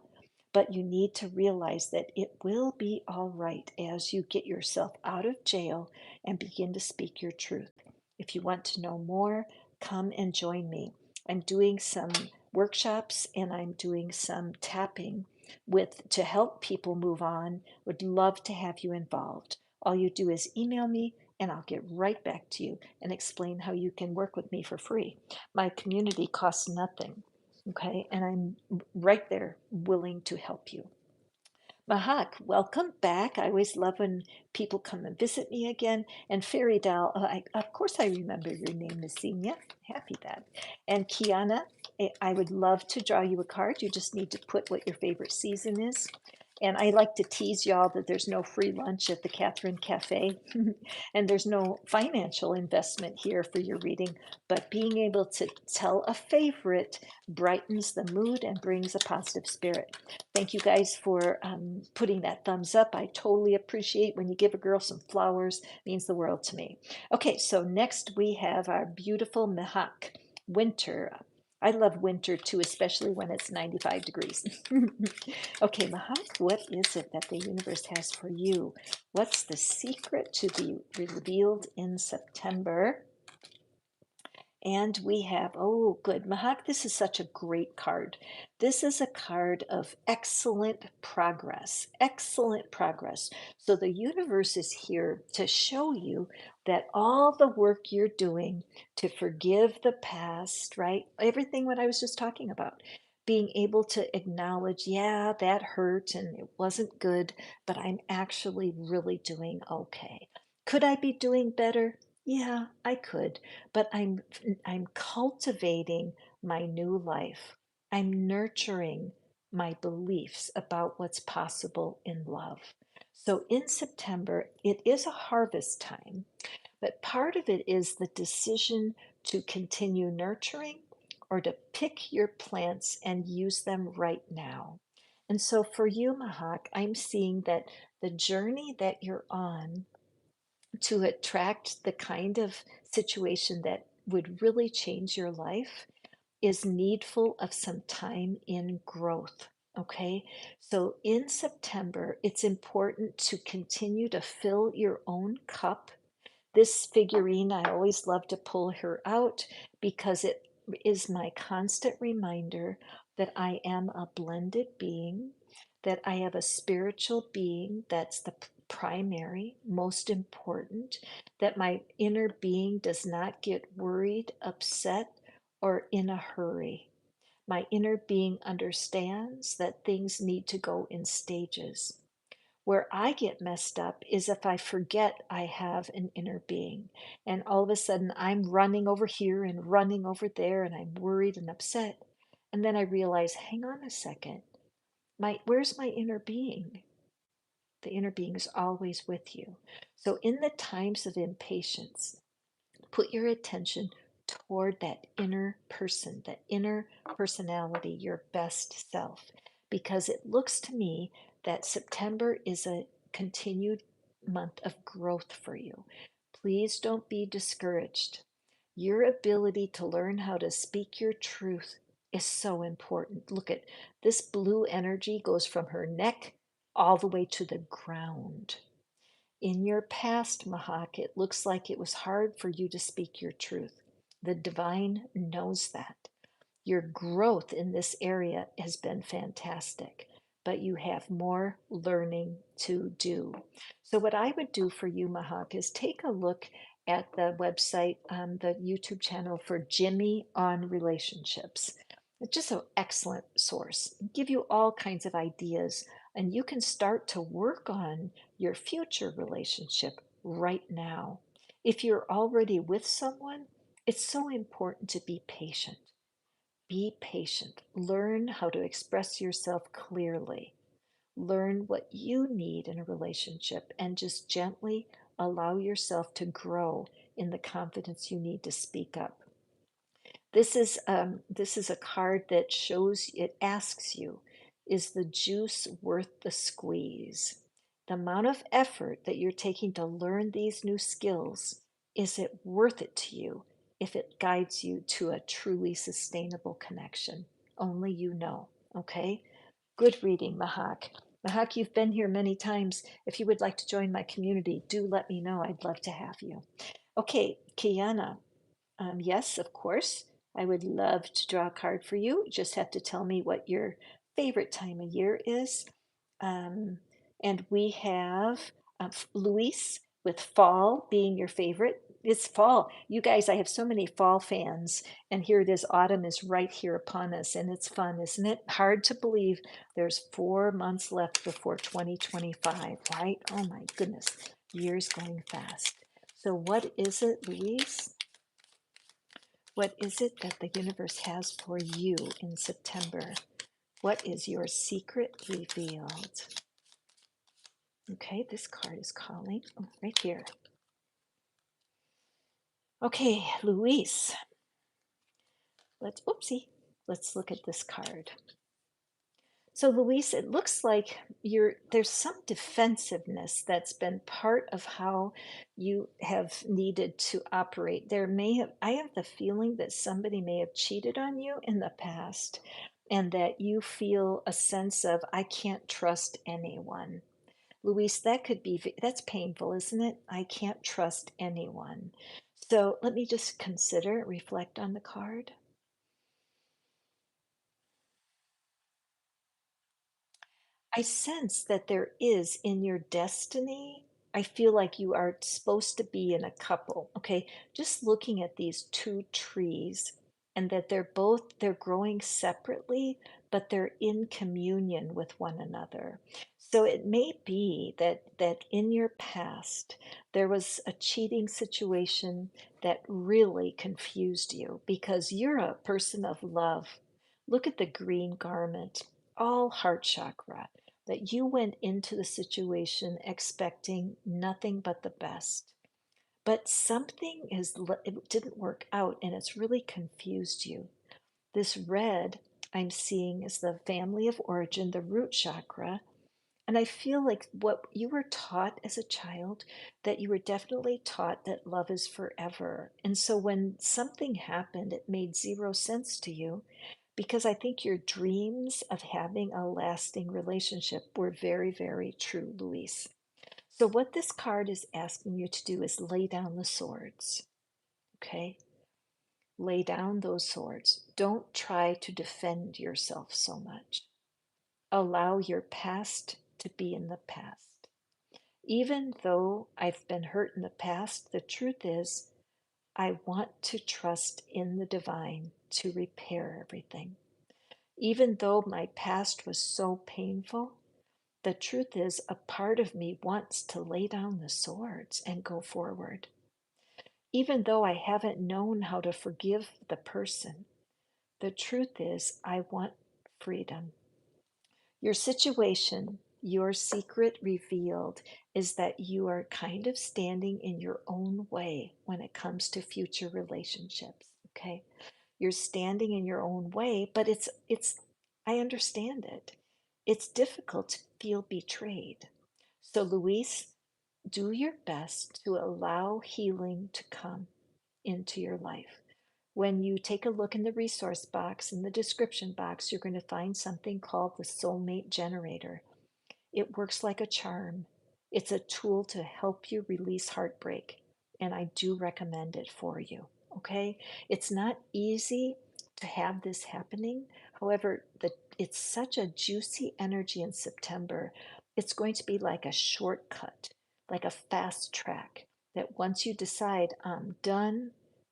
but you need to realize that it will be all right as you get yourself out of jail and begin to speak your truth. If you want to know more, come and join me. I'm doing some workshops and I'm doing some tapping with to help people move on. Would love to have you involved. All you do is email me and I'll get right back to you and explain how you can work with me for free. My community costs nothing. Okay, and I'm right there willing to help you. Mahak, welcome back. I always love when people come and visit me again. And Fairy Doll, of course I remember your name, Miss Xenia. Happy that. And Kiana, I would love to draw you a card. You just need to put what your favorite season is. And I like to tease y'all that there's no free lunch at the Catherine Cafe, and there's no financial investment here for your reading, but being able to tell a favorite brightens the mood and brings a positive spirit. Thank you guys for putting that thumbs up. I totally appreciate when you give a girl some flowers. It means the world to me. Okay, so next we have our beautiful Mihak, winter. I love winter too, especially when it's 95 degrees. Okay, Mahak, what is it that the universe has for you? What's the secret to be revealed in September? And we have, oh, good. Mahak, this is such a great card. This is a card of excellent progress, excellent progress. So the universe is here to show you that all the work you're doing to forgive the past, right? Everything what I was just talking about, being able to acknowledge, yeah, that hurt and it wasn't good, but I'm actually really doing okay. Could I be doing better? Yeah, I could, but I'm cultivating my new life. I'm nurturing my beliefs about what's possible in love. So in September, it is a harvest time, but part of it is the decision to continue nurturing or to pick your plants and use them right now. And so for you, Mahak, I'm seeing that the journey that you're on to attract the kind of situation that would really change your life is needful of some time in growth. Okay, so in September, it's important to continue to fill your own cup. This figurine, I always love to pull her out because it is my constant reminder that I am a blended being, that I have a spiritual being that's the primary, most important, that my inner being does not get worried, upset, or in a hurry. My inner being understands that things need to go in stages. Where I get messed up is if I forget I have an inner being and all of a sudden I'm running over here and running over there and I'm worried and upset. And then I realize, hang on a second, where's my inner being? The inner being is always with you. So in the times of impatience, put your attention toward that inner person, that inner personality, your best self, because it looks to me that September is a continued month of growth for you. Please don't be discouraged. Your ability to learn how to speak your truth is so important. Look at this blue energy goes from her neck all the way to the ground. In your past, Mahak, it looks like it was hard for you to speak your truth. The divine knows that. Your growth in this area has been fantastic, but you have more learning to do. So, what I would do for you, Mahak, is take a look at the website, the YouTube channel for Jimmy on relationships. It's just an excellent source. Give you all kinds of ideas, and you can start to work on your future relationship right now. If you're already with someone, it's so important to be patient. Be patient. Learn how to express yourself clearly. Learn what you need in a relationship and just gently allow yourself to grow in the confidence you need to speak up. This is a card that shows, it asks you, is the juice worth the squeeze? The amount of effort that you're taking to learn these new skills, is it worth it to you if it guides you to a truly sustainable connection? Only you know, okay? Good reading, Mahak. Mahak, you've been here many times. If you would like to join my community, do let me know. I'd love to have you. Okay, Kiana, yes, of course. I would love to draw a card for you. You just have to tell me what your favorite time of year is. Um, and we have Luis with fall being your favorite. It's fall. You guys, I have so many fall fans. And here it is. Autumn is right here upon us. And it's fun, isn't it? Hard to believe there's 4 months left before 2025, right? Oh my goodness. Year's going fast. So, what is it, Luis? What is it that the universe has for you in September? What is your secret revealed? Okay, this card is calling. Oh, right here. Okay, Luis. Let's look at this card. So, Luis, it looks like there's some defensiveness that's been part of how you have needed to operate. I have the feeling that somebody may have cheated on you in the past, and that you feel a sense of, I can't trust anyone. Luis, that's painful, isn't it? I can't trust anyone. So let me just reflect on the card. I sense that there is in your destiny, I feel like you are supposed to be in a couple. Okay, just looking at these two trees and that they're growing separately, but they're in communion with one another. So it may be that in your past there was a cheating situation that really confused you because you're a person of love. Look at the green garment, all heart chakra, that you went into the situation expecting nothing but the best. But something it didn't work out and it's really confused you. This red I'm seeing is the family of origin, the root chakra. And I feel like what you were taught as a child, that you were definitely taught that love is forever. And so when something happened, it made zero sense to you because I think your dreams of having a lasting relationship were very, very true, Luis. So, what this card is asking you to do is lay down the swords, okay? Lay down those swords. Don't try to defend yourself so much. Allow your past to be in the past. Even though I've been hurt in the past, the truth is, I want to trust in the divine to repair everything. Even though my past was so painful, the truth is, a part of me wants to lay down the swords and go forward. Even though I haven't known how to forgive the person, the truth is, I want freedom. Your situation, your secret revealed, is that you are kind of standing in your own way when it comes to future relationships. Okay. You're standing in your own way, but I understand it. It's difficult to feel betrayed. So, Luis, do your best to allow healing to come into your life. When you take a look in the resource box, in the description box, you're going to find something called the soulmate generator. It works like a charm. It's a tool to help you release heartbreak, and I do recommend it for you. Okay? It's not easy to have this happening. However, it's such a juicy energy in September. It's going to be like a shortcut, like a fast track, that once you decide I'm done,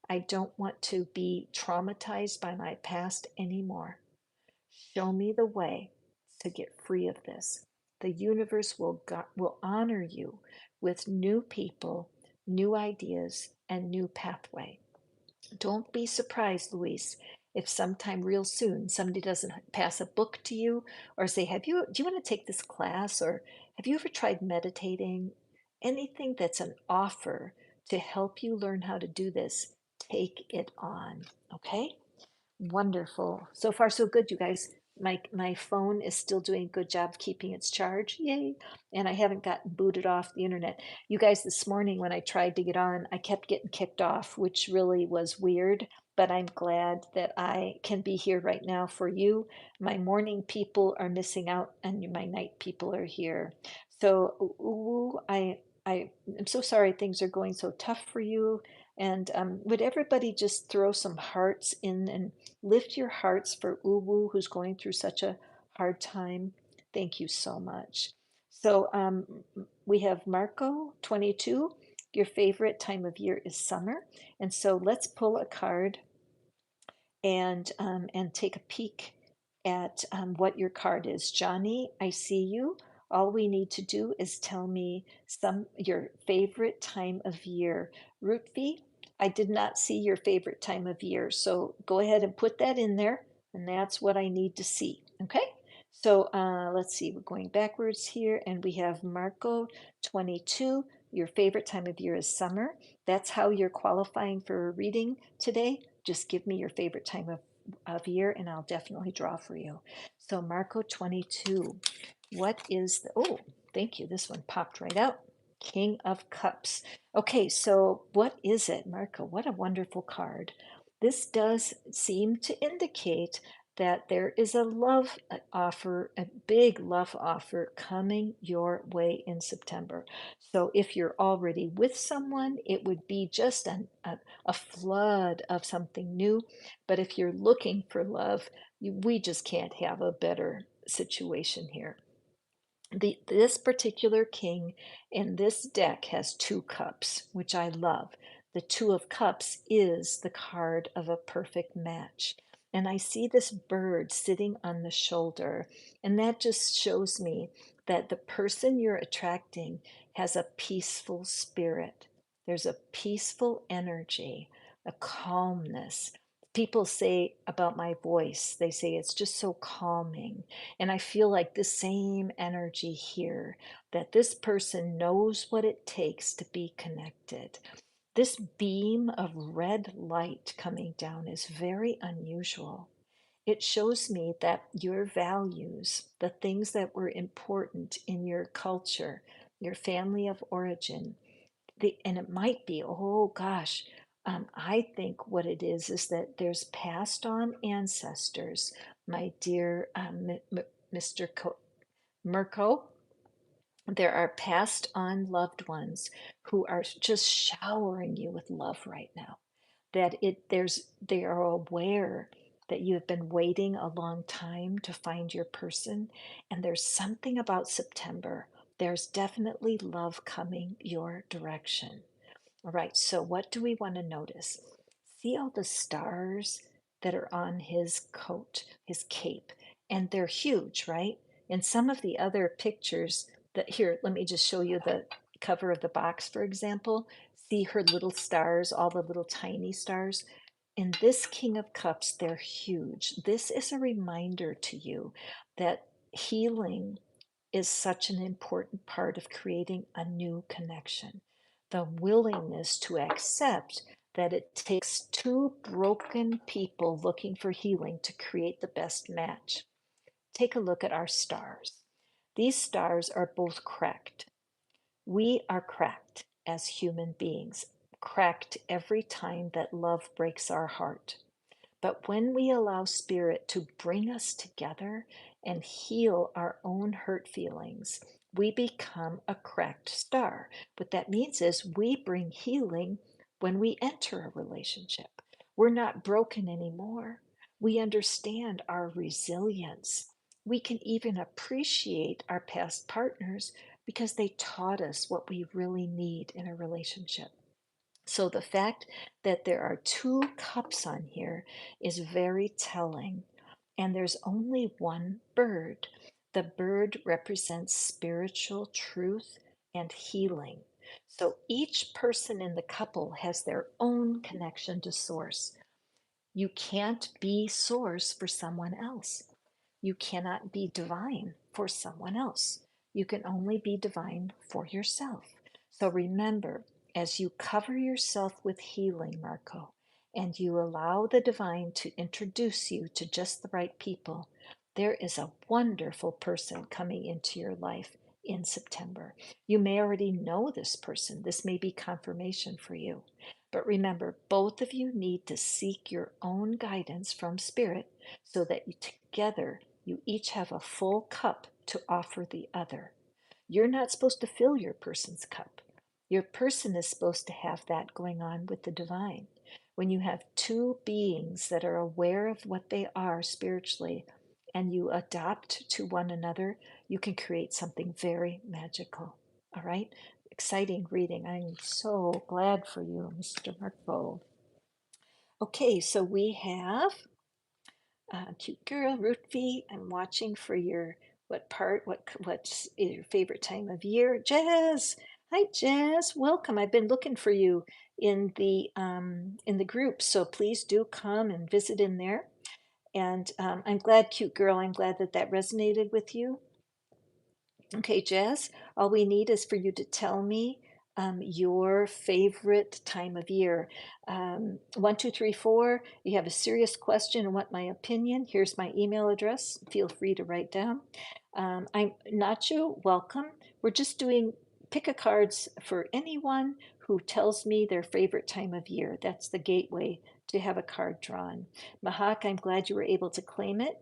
I don't want to be traumatized by my past anymore. Show me the way to get free of this. The universe will honor you with new people, new ideas, and new pathway. Don't be surprised, Luis, if sometime real soon somebody doesn't pass a book to you or say, do you want to take this class? Or have you ever tried meditating? Anything that's an offer to help you learn how to do this, take it on. Okay? Wonderful. So far, so good, you guys. My phone is still doing a good job keeping its charge. Yay. And I haven't gotten booted off the internet. You guys, this morning when I tried to get on, I kept getting kicked off, which really was weird. But I'm glad that I can be here right now for you. My morning people are missing out, and my night people are here. So, ooh, I am so sorry things are going so tough for you. And would everybody just throw some hearts in and lift your hearts for Uwu, who's going through such a hard time? Thank you so much. So we have Marco, 22. Your favorite time of year is summer. And so let's pull a card and take a peek at what your card is. Johnny, I see you. All we need to do is tell me your favorite time of year. Rootvi, I did not see your favorite time of year, so go ahead and put that in there, and that's what I need to see. Okay, so let's see. We're going backwards here, and we have Marco 22. Your favorite time of year is summer. That's how you're qualifying for a reading today. Just give me your favorite time of year and I'll definitely draw for you. So Marco 22, what is oh, thank you. This one popped right out. King of Cups. Okay, so what is it, Marco? What a wonderful card. This does seem to indicate that there is a love offer, a big love offer coming your way in September. So if you're already with someone, it would be just a flood of something new. But if you're looking for love, we just can't have a better situation here. This particular king in this deck has two cups, which I love. The Two of Cups is the card of a perfect match. and I see this bird sitting on the shoulder. And that just shows me that the person you're attracting has a peaceful spirit. There's a peaceful energy, a calmness. People say about my voice, they say it's just so calming. And I feel like the same energy here, that this person knows what it takes to be connected. This beam of red light coming down is very unusual. It shows me that your values, the things that were important in your culture, your family of origin, and it might be, oh gosh, I think what it is that there's passed on ancestors, my dear Mr. Mirko. There are passed on loved ones who are just showering you with love right now. That they are aware that you have been waiting a long time to find your person, and there's something about September. There's definitely love coming your direction. All right, so what do we want to notice? See all the stars that are on his coat, his cape, and they're huge, right? In some of the other pictures that here, let me just show you the cover of the box, for example. See her little stars, all the little tiny stars. In this King of Cups, they're huge. This is a reminder to you that healing is such an important part of creating a new connection. The willingness to accept that it takes two broken people looking for healing to create the best match. Take a look at our stars. These stars are both cracked. We are cracked as human beings, cracked every time that love breaks our heart. But when we allow Spirit to bring us together and heal our own hurt feelings, we become a cracked star. What that means is we bring healing when we enter a relationship. We're not broken anymore. We understand our resilience. We can even appreciate our past partners because they taught us what we really need in a relationship. So the fact that there are two cups on here is very telling. And there's only one bird. The bird represents spiritual truth and healing. So each person in the couple has their own connection to source. You can't be source for someone else. You cannot be divine for someone else. You can only be divine for yourself. So remember, as you cover yourself with healing, Marco, and you allow the divine to introduce you to just the right people, there is a wonderful person coming into your life in September. You may already know this person. This may be confirmation for you. But remember, both of you need to seek your own guidance from Spirit so that you together you each have a full cup to offer the other. You're not supposed to fill your person's cup. Your person is supposed to have that going on with the divine. When you have two beings that are aware of what they are spiritually and you adopt to one another, you can create something very magical. All right? Exciting reading. I'm so glad for you, Mr. Marco. Okay, so we have cute girl, Ruthie. I'm watching for your what's your favorite time of year? Jazz. Hi, Jazz. Welcome. I've been looking for you in the group, so please do come and visit in there. And I'm glad, cute girl. I'm glad that that resonated with you. Okay, Jess, all we need is for you to tell me your favorite time of year. 1, 2, 3, 4, you have a serious question and want my opinion. Here's my email address. Feel free to write down. I'm Nacho, welcome. We're just doing pick a cards for anyone who tells me their favorite time of year. That's the gateway to have a card drawn. Mahak, I'm glad you were able to claim it.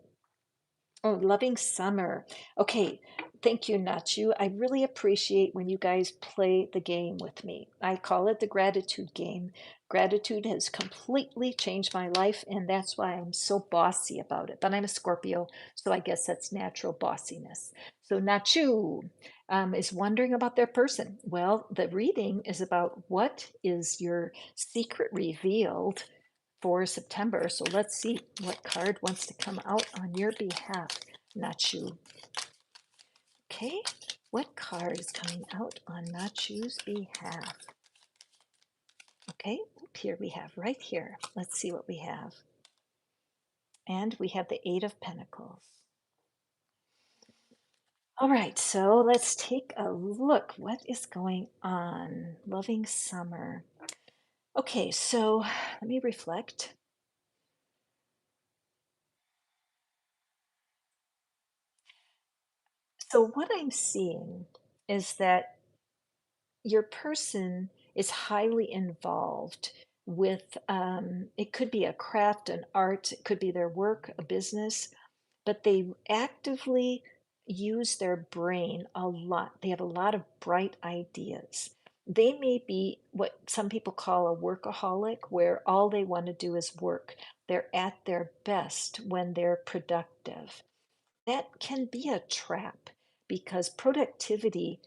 Oh, loving summer. Okay, thank you, Nachu. I really appreciate when you guys play the game with me. I call it the gratitude game. Gratitude has completely changed my life, and that's why I'm so bossy about it. But I'm a Scorpio, so I guess that's natural bossiness. So Nachu is wondering about their person. Well, the reading is about what is your secret revealed for September. So let's see what card wants to come out on your behalf, Nachu. Okay, what card is coming out on Nachu's behalf? Okay, here we have right here. Let's see what we have. And we have the Eight of Pentacles. All right, so let's take a look. What is going on? Loving summer. Okay, so let me reflect. So, what I'm seeing is that your person is highly involved with, it could be a craft, an art, it could be their work, a business, but they actively use their brain a lot. They have a lot of bright ideas. They may be what some people call a workaholic, where all they want to do is work. They're at their best when they're productive. That can be a trap because productivity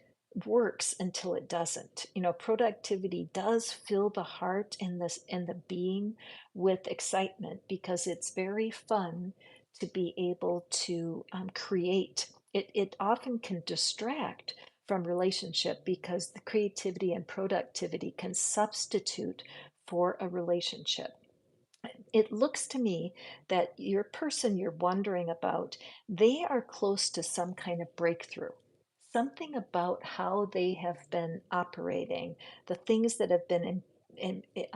works until it doesn't. You know, productivity does fill the heart and the being with excitement because it's very fun to be able to create. It often can distract from relationship because the creativity and productivity can substitute for a relationship. It looks to me that your person you're wondering about, they are close to some kind of breakthrough. Something about how they have been operating, the things that have been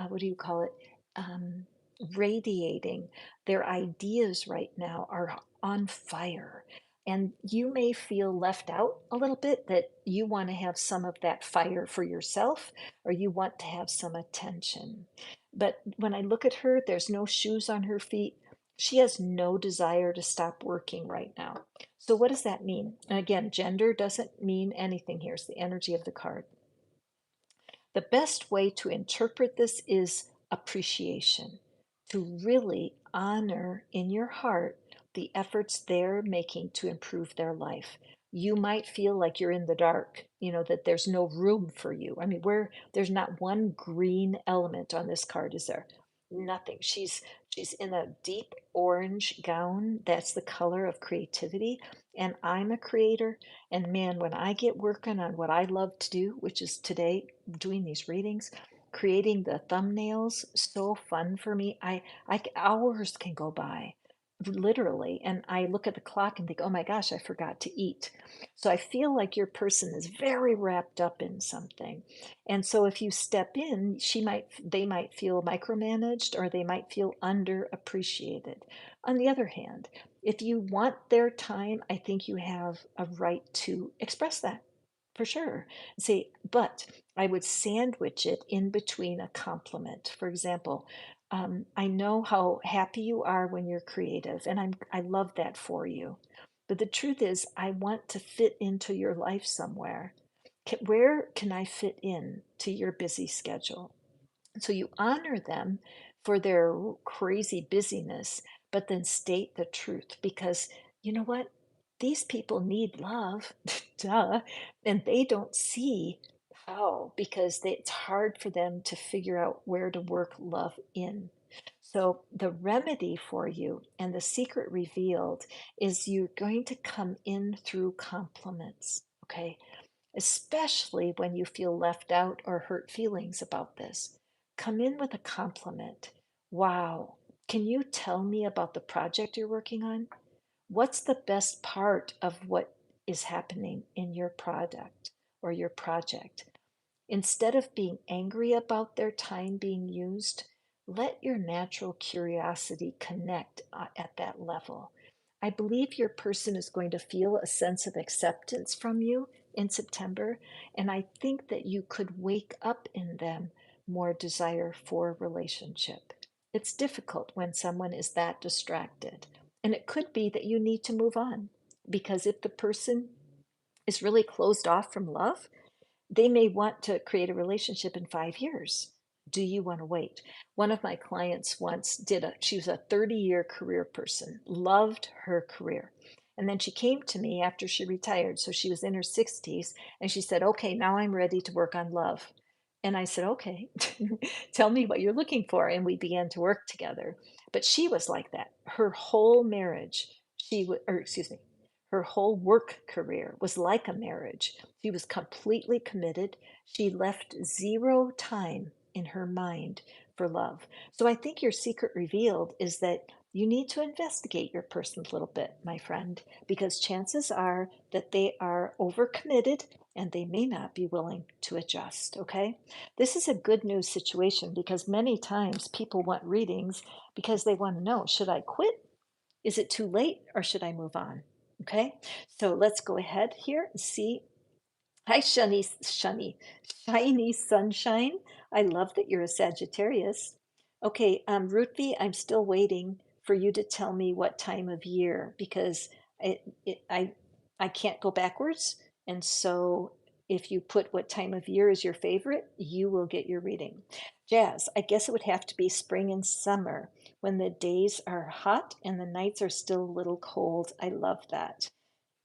what do you call it? Um, Radiating. Their ideas right now are on fire. And you may feel left out a little bit, that you want to have some of that fire for yourself, or you want to have some attention. But when I look at her, there's no shoes on her feet. She has no desire to stop working right now. So, what does that mean? And again, gender doesn't mean anything here. It's the energy of the card. The best way to interpret this is appreciation, to really honor in your heart the efforts they're making to improve their life. You might feel like you're in the dark, you know, that there's no room for you. I mean, there's not one green element on this card, is there? Nothing. She's in a deep orange gown. That's the color of creativity. And I'm a creator. And man, when I get working on what I love to do, which is today doing these readings, creating the thumbnails, so fun for me. Hours can go by, literally, and I look at the clock and think, oh my gosh, I forgot to eat. So I feel like your person is very wrapped up in something. And so if you step in, they might feel micromanaged, or they might feel underappreciated. On the other hand, if you want their time, I think you have a right to express that, for sure. Say, but I would sandwich it in between a compliment. For example, I know how happy you are when you're creative, and I love that for you. But the truth is, I want to fit into your life somewhere. Where can I fit in to your busy schedule? So you honor them for their crazy busyness, but then state the truth, because you know what? These people need love, duh, and they don't see how, because it's hard for them to figure out where to work love in. So the remedy for you and the secret revealed is you're going to come in through compliments, okay? Especially when you feel left out or hurt feelings about this. Come in with a compliment. Wow, can you tell me about the project you're working on? What's the best part of what is happening in your product or your project? Instead of being angry about their time being used, let your natural curiosity connect at that level. I believe your person is going to feel a sense of acceptance from you in September, and I think that you could wake up in them more desire for relationship. It's difficult when someone is that distracted, and it could be that you need to move on, because if the person is really closed off from love, they may want to create a relationship in 5 years. Do you want to wait? One of my clients once she was a 30-year career person, loved her career. And then she came to me after she retired. So she was in her 60s, and she said, okay, now I'm ready to work on love. And I said, okay, tell me what you're looking for. And we began to work together. But she was like that. Her whole marriage, or excuse me, her whole work career was like a marriage. She was completely committed. She left zero time in her mind for love. So I think your secret revealed is that you need to investigate your person a little bit, my friend, because chances are that they are overcommitted and they may not be willing to adjust. Okay. This is a good news situation because many times people want readings because they want to know, should I quit? Is it too late or should I move on? Okay. So let's go ahead here and see. Hi, shiny sunshine. I love that you're a Sagittarius. Okay, Rutvi, I'm still waiting for you to tell me what time of year because it, it, I, I can't go backwards. And so if you put what time of year is your favorite, you will get your reading. Jazz, I guess it would have to be spring and summer when the days are hot and the nights are still a little cold. I love that.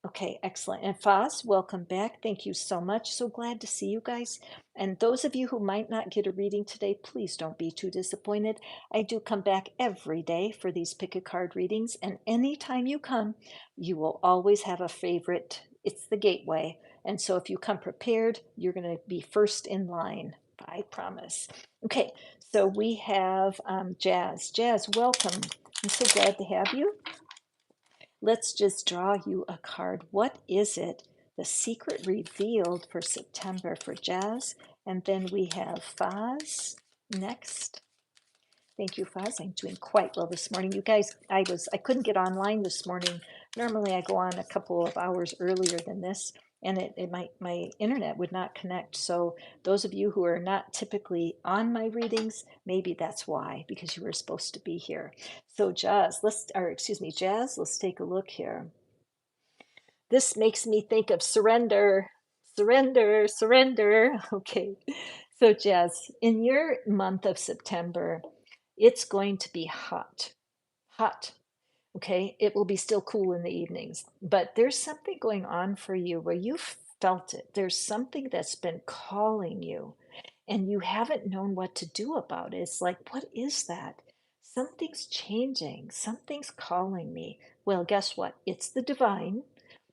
Okay, excellent. And Foz, welcome back. Thank you so much. So glad to see you guys. And those of you who might not get a reading today, please don't be too disappointed. I do come back every day for these pick a card readings. And anytime you come, you will always have a favorite. It's the gateway. And so if you come prepared, you're going to be first in line. I promise. Okay, so we have Jazz. Jazz, welcome. I'm so glad to have you. Let's just draw you a card. What is it? The secret revealed for September for Jazz. And then we have Faz next. Thank you, Faz. I'm doing quite well this morning. You guys, I couldn't get online this morning. Normally I go on a couple of hours earlier than this, and my internet would not connect. So those of you who are not typically on my readings, maybe that's why, because you were supposed to be here. So Jazz, Jazz, let's take a look here. This makes me think of surrender, surrender, surrender. Okay. So Jazz, in your month of September, it's going to be hot, hot. Okay. It will be still cool in the evenings, but there's something going on for you where you felt it. There's something that's been calling you and you haven't known what to do about it. It's like, what is that? Something's changing. Something's calling me. Well, guess what? It's the divine.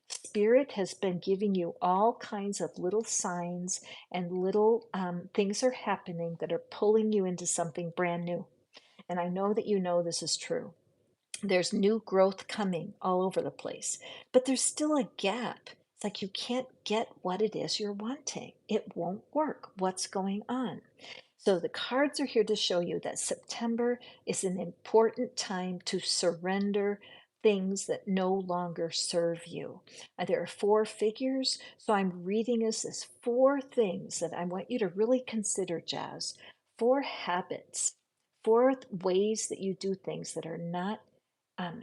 Spirit has been giving you all kinds of little signs and little things are happening that are pulling you into something brand new. And I know that you know this is true. There's new growth coming all over the place, but there's still a gap. It's like you can't get what it is you're wanting. It won't work. What's going on? So the cards are here to show you that September is an important time to surrender things that no longer serve you. There are four figures, so I'm reading this as four things that I want you to really consider, Jazz. Four habits, four ways that you do things that are not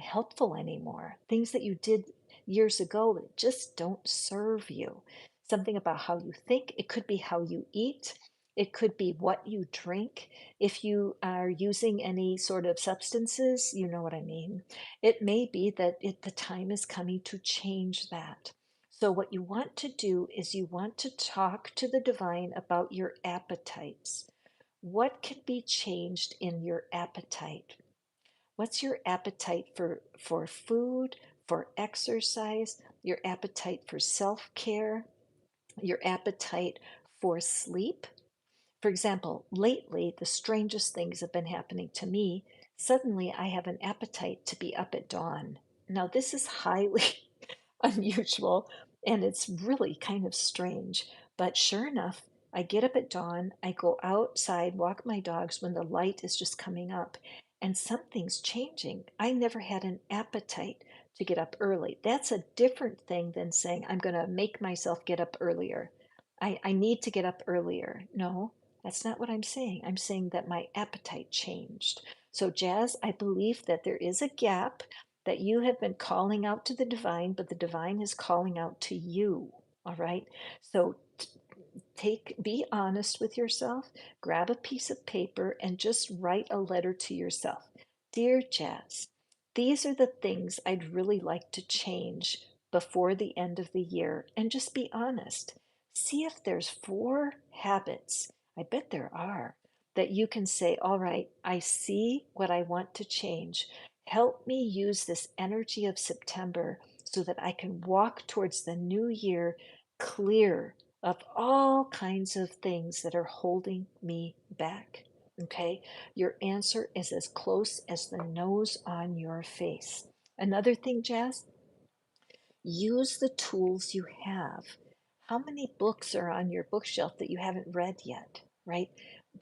helpful anymore. Things that you did years ago that just don't serve you. Something about how you think. It could be how you eat. It could be what you drink. If you are using any sort of substances, you know what I mean. It may be that the time is coming to change that. So, what you want to do is you want to talk to the divine about your appetites. What can be changed in your appetite? What's your appetite for food, for exercise, your appetite for self-care, your appetite for sleep? For example, lately, the strangest things have been happening to me. Suddenly, I have an appetite to be up at dawn. Now, this is highly unusual and it's really kind of strange. But sure enough, I get up at dawn, I go outside, walk my dogs when the light is just coming up, and something's changing. I never had an appetite to get up early. That's a different thing than saying, I'm going to make myself get up earlier. I need to get up earlier. No, that's not what I'm saying. I'm saying that my appetite changed. So, Jazz, I believe that there is a gap that you have been calling out to the divine, but the divine is calling out to you. All right. So be honest with yourself, grab a piece of paper and just write a letter to yourself. Dear Jazz, these are the things I'd really like to change before the end of the year, and just be honest. See if there's four habits. I bet there are, that you can say, all right, I see what I want to change. Help me use this energy of September so that I can walk towards the new year clear of all kinds of things that are holding me back. Okay, your answer is as close as the nose on your face. Another thing, Jazz, use the tools you have. How many books are on your bookshelf that you haven't read yet, right?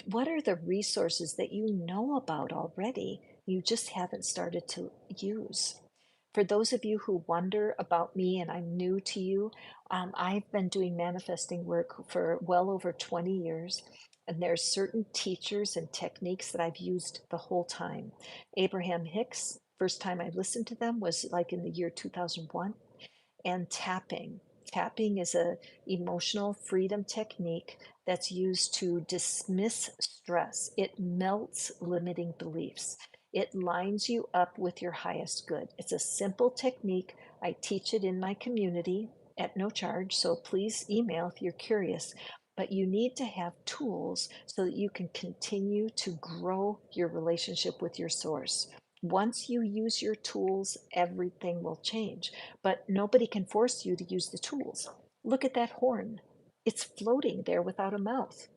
What are the resources that you know about already? You just haven't started to use. For those of you who wonder about me and I'm new to you, I've been doing manifesting work for well over 20 years. And there's certain teachers and techniques that I've used the whole time. Abraham Hicks, first time I listened to them was like in the year 2001. And tapping. Tapping is a emotional freedom technique that's used to dismiss stress. It melts limiting beliefs. It lines you up with your highest good. It's a simple technique. I teach it in my community at no charge, so please email if you're curious. But you need to have tools so that you can continue to grow your relationship with your source. Once you use your tools, everything will change. But nobody can force you to use the tools. Look at that horn. It's floating there without a mouth.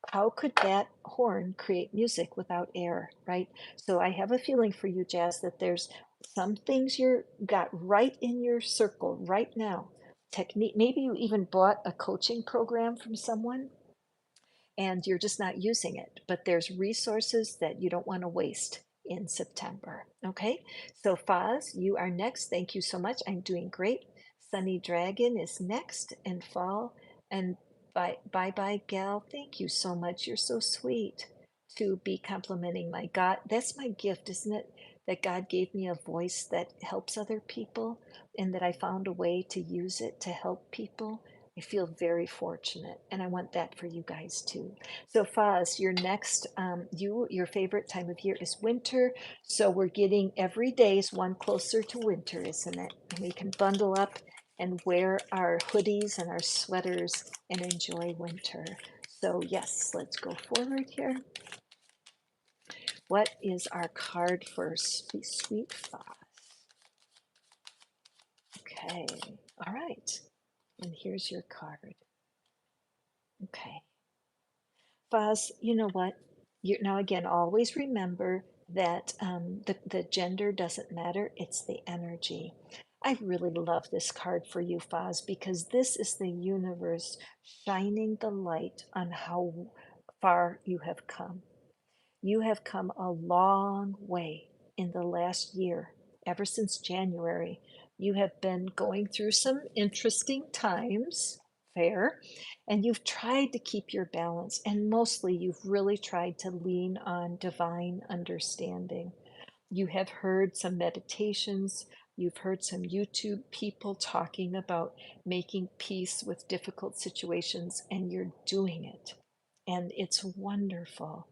How could that horn create music without air, right? So I have a feeling for you, Jazz, that there's some things you're got right in your circle right now. Technique, maybe you even bought a coaching program from someone and you're just not using it. But there's resources that you don't want to waste in September. Okay, so Faz, you are next. Thank you so much. I'm doing great. Sunny Dragon is next, and Fall, and bye Gal. Thank you so much. You're so sweet to be complimenting my God. That's my gift, isn't it? That God gave me a voice that helps other people, and that I found a way to use it to help people. I feel very fortunate, and I want that for you guys too. So, Faz, your next, your favorite time of year is winter. So we're getting every day is one closer to winter, isn't it? And we can bundle up and wear our hoodies and our sweaters and enjoy winter. So yes, let's go forward here. What is our card for sweet Faz? Okay, all right. And here's your card. Okay. Faz, you know what? Now again, always remember that the gender doesn't matter, it's the energy. I really love this card for you, Faz, because this is the universe shining the light on how far you have come. You have come a long way in the last year, ever since January. You have been going through some interesting times, fair, and you've tried to keep your balance, and mostly you've really tried to lean on divine understanding. You have heard some meditations, you've heard some YouTube people talking about making peace with difficult situations, and you're doing it. And it's wonderful.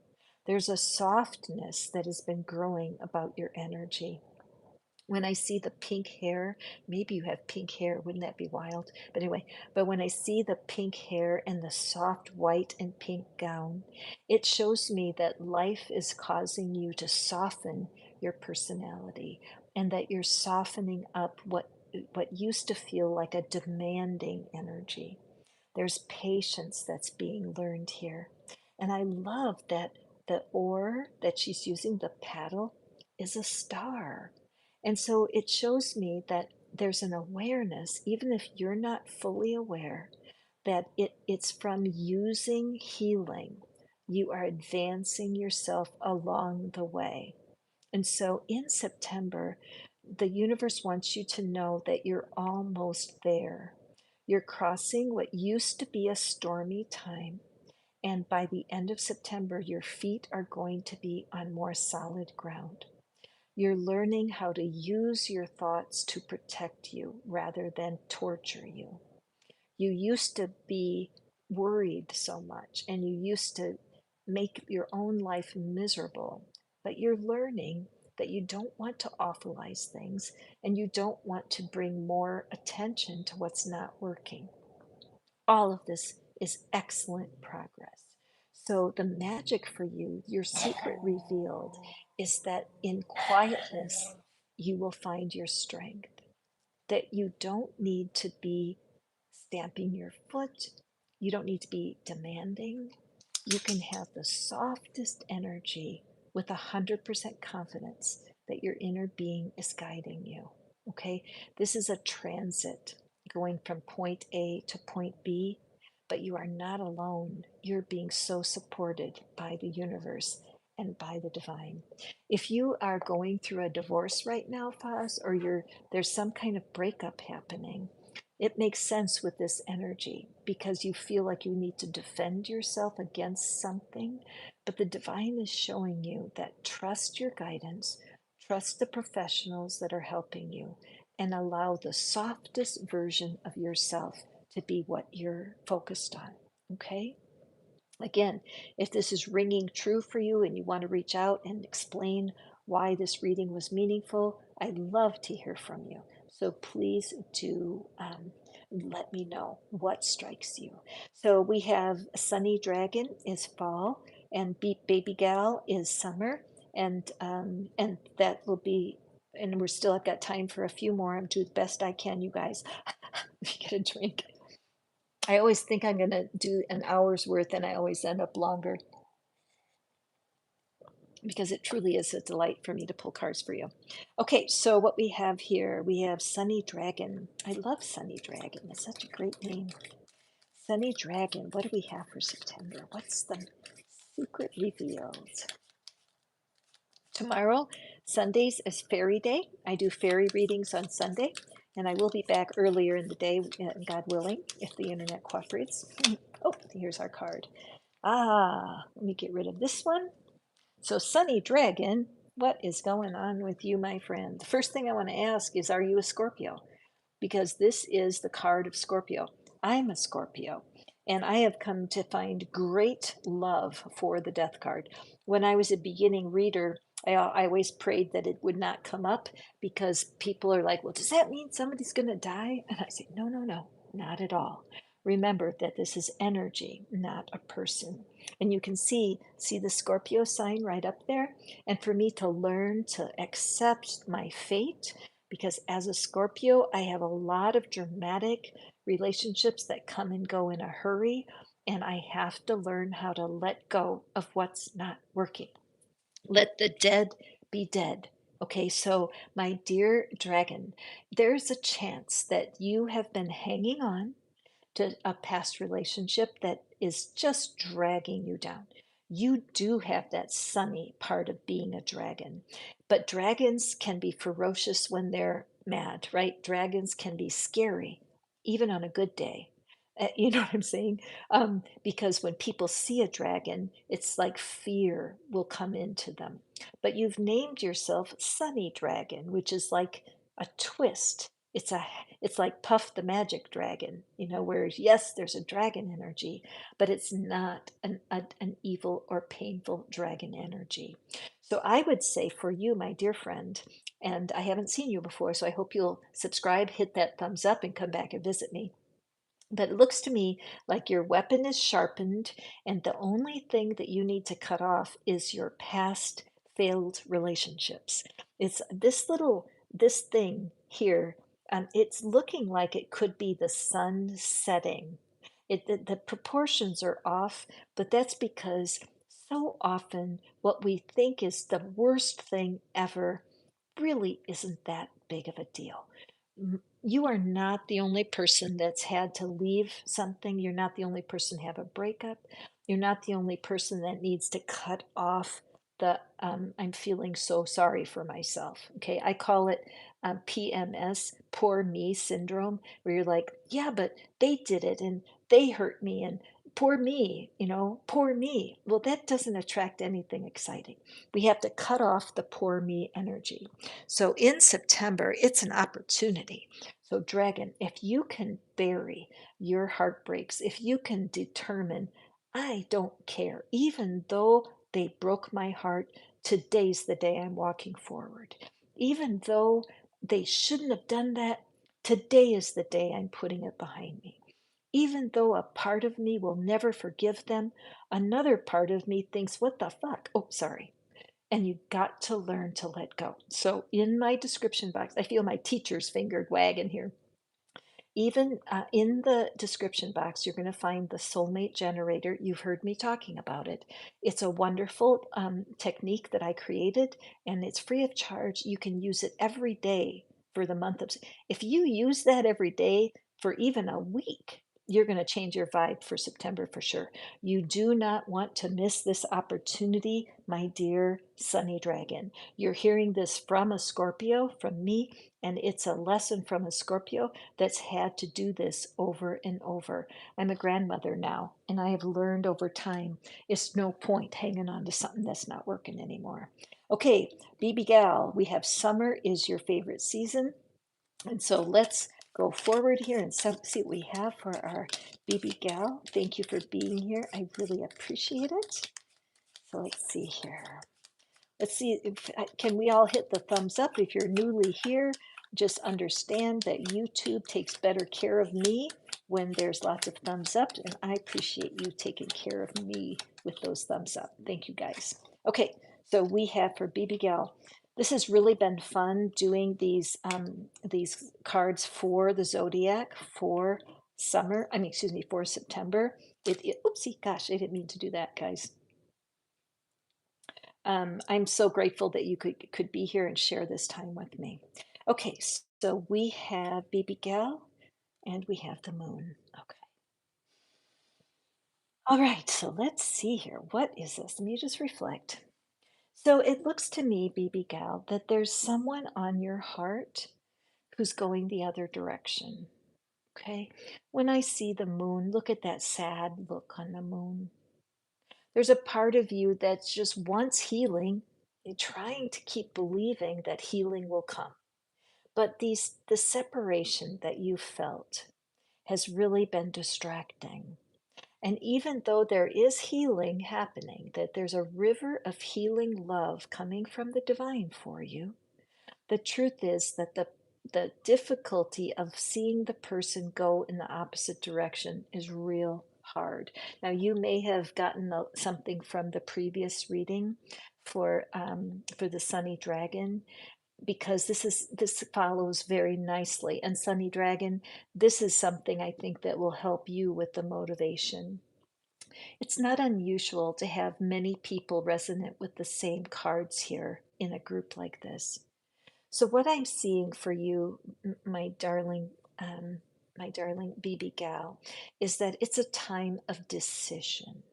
There's a softness that has been growing about your energy. When I see the pink hair, maybe you have pink hair, wouldn't that be wild? But anyway, but when I see the pink hair and the soft white and pink gown, it shows me that life is causing you to soften your personality, and that you're softening up what used to feel like a demanding energy. There's patience that's being learned here. And I love that the oar that she's using, the paddle, is a star. And so it shows me that there's an awareness, even if you're not fully aware, that it's from using healing. You are advancing yourself along the way. And so in September, the universe wants you to know that you're almost there. You're crossing what used to be a stormy time. And by the end of September, your feet are going to be on more solid ground. You're learning how to use your thoughts to protect you rather than torture you. You used to be worried so much, and you used to make your own life miserable, but you're learning that you don't want to awfulize things, and you don't want to bring more attention to what's not working. All of this is excellent progress. So the magic for you, your secret revealed, is that in quietness, you will find your strength. That you don't need to be stamping your foot. You don't need to be demanding. You can have the softest energy with 100% confidence that your inner being is guiding you. Okay? This is a transit going from point A to point B, but you are not alone. You're being so supported by the universe and by the divine. If you are going through a divorce right now, Foz, or there's some kind of breakup happening, it makes sense with this energy because you feel like you need to defend yourself against something. But the divine is showing you that trust your guidance, trust the professionals that are helping you, and allow the softest version of yourself to be what you're focused on. Okay? Again, if this is ringing true for you and you want to reach out and explain why this reading was meaningful, I'd love to hear from you. So please do let me know what strikes you. So we have Sunny Dragon is fall, and Beat Baby Gal is summer, and that will be. And I've got time for a few more. I'm doing the best I can, you guys. Get a drink. I always think I'm going to do an hour's worth, and I always end up longer because it truly is a delight for me to pull cards for you. Okay, so what we have here, we have Sunny Dragon. I love Sunny Dragon. It's such a great name. Sunny Dragon, what do we have for September? What's the secret revealed? Tomorrow, Sundays, is Fairy Day. I do fairy readings on Sunday, and I will be back earlier in the day, God willing, if the internet cooperates. Oh, here's our card. Let me get rid of this one. So, Sunny Dragon, what is going on with you, my friend? The first thing I want to ask is, are you a Scorpio? Because this is the card of Scorpio. I'm a Scorpio, and I have come to find great love for the death card. When I was a beginning reader, I always prayed that it would not come up because people are like, well, does that mean somebody's going to die? And I say, no, no, no, not at all. Remember that this is energy, not a person. And you can see the Scorpio sign right up there. And for me to learn to accept my fate, because as a Scorpio, I have a lot of dramatic relationships that come and go in a hurry, and I have to learn how to let go of what's not working. Let the dead be dead. Okay, so my dear dragon, there's a chance that you have been hanging on to a past relationship that is just dragging you down. You do have that sunny part of being a dragon, but dragons can be ferocious when they're mad, right? Dragons can be scary, even on a good day. You know what I'm saying? Because when people see a dragon, it's like fear will come into them. But you've named yourself Sunny Dragon, which is like a twist. It's like Puff the Magic Dragon, whereas yes, there's a dragon energy, but it's not an evil or painful dragon energy. So I would say for you, my dear friend, and I haven't seen you before, so I hope you'll subscribe, hit that thumbs up, and come back and visit me. But it looks to me like your weapon is sharpened, and the only thing that you need to cut off is your past failed relationships. It's this thing here. It's looking like it could be the sun setting. The proportions are off, but that's because so often what we think is the worst thing ever really isn't that big of a deal. You are not the only person that's had to leave something. You're not the only person to have a breakup. You're not the only person that needs to cut off I'm feeling so sorry for myself. Okay, I call it PMS, poor me syndrome, where you're like, yeah, but they did it and they hurt me and poor me, poor me. Well, that doesn't attract anything exciting. We have to cut off the poor me energy. So in September, it's an opportunity. So, Dragon, if you can bury your heartbreaks, if you can determine, I don't care, even though they broke my heart, today's the day I'm walking forward. Even though they shouldn't have done that, today is the day I'm putting it behind me. Even though a part of me will never forgive them, another part of me thinks, what the fuck? Oh, sorry. And you've got to learn to let go. So in my description box, I feel my teacher's finger wagging here. Even in the description box, you're going to find the soulmate generator. You've heard me talking about it. It's a wonderful technique that I created, and it's free of charge. You can use it every day for the month of. If you use that every day for even a week, you're going to change your vibe for September for sure. You do not want to miss this opportunity, my dear Sunny Dragon. You're hearing this from a Scorpio, from me, and it's a lesson from a Scorpio that's had to do this over and over. I'm a grandmother now, and I have learned over time it's no point hanging on to something that's not working anymore. Okay, BB Gal, we have summer is your favorite season. And so let's go forward here and see what we have for our BB Gal. Thank you for being here. I really appreciate it. So let's see here. Let's see if can we all hit the thumbs up if you're newly here. Just understand that YouTube takes better care of me when there's lots of thumbs up, and I appreciate you taking care of me with those thumbs up. Thank you guys. Okay, so we have for BB Gal. This has really been fun doing these cards for the zodiac for summer. I mean, excuse me, for September. Oopsie, gosh, I didn't mean to do that, guys. I'm so grateful that you could be here and share this time with me. Okay, so we have BB Gal and we have the moon. Okay. All right, so let's see here. What is this? Let me just reflect. So it looks to me, BB Gal, that there's someone on your heart who's going the other direction. Okay. When I see the moon, look at that sad look on the moon. There's a part of you that just wants healing, trying to keep believing that healing will come. But the separation that you felt has really been distracting. And even though there is healing happening, that there's a river of healing love coming from the divine for you, the truth is that the difficulty of seeing the person go in the opposite direction is real hard. Now, you may have gotten something from the previous reading for the Sunny Dragon, because this follows very nicely. And Sunny Dragon, this is something I think that will help you with the motivation. It's not unusual to have many people resonate with the same cards here in a group like this. So what I'm seeing for you, um, my darling BB Gal, is that it's a time of decision.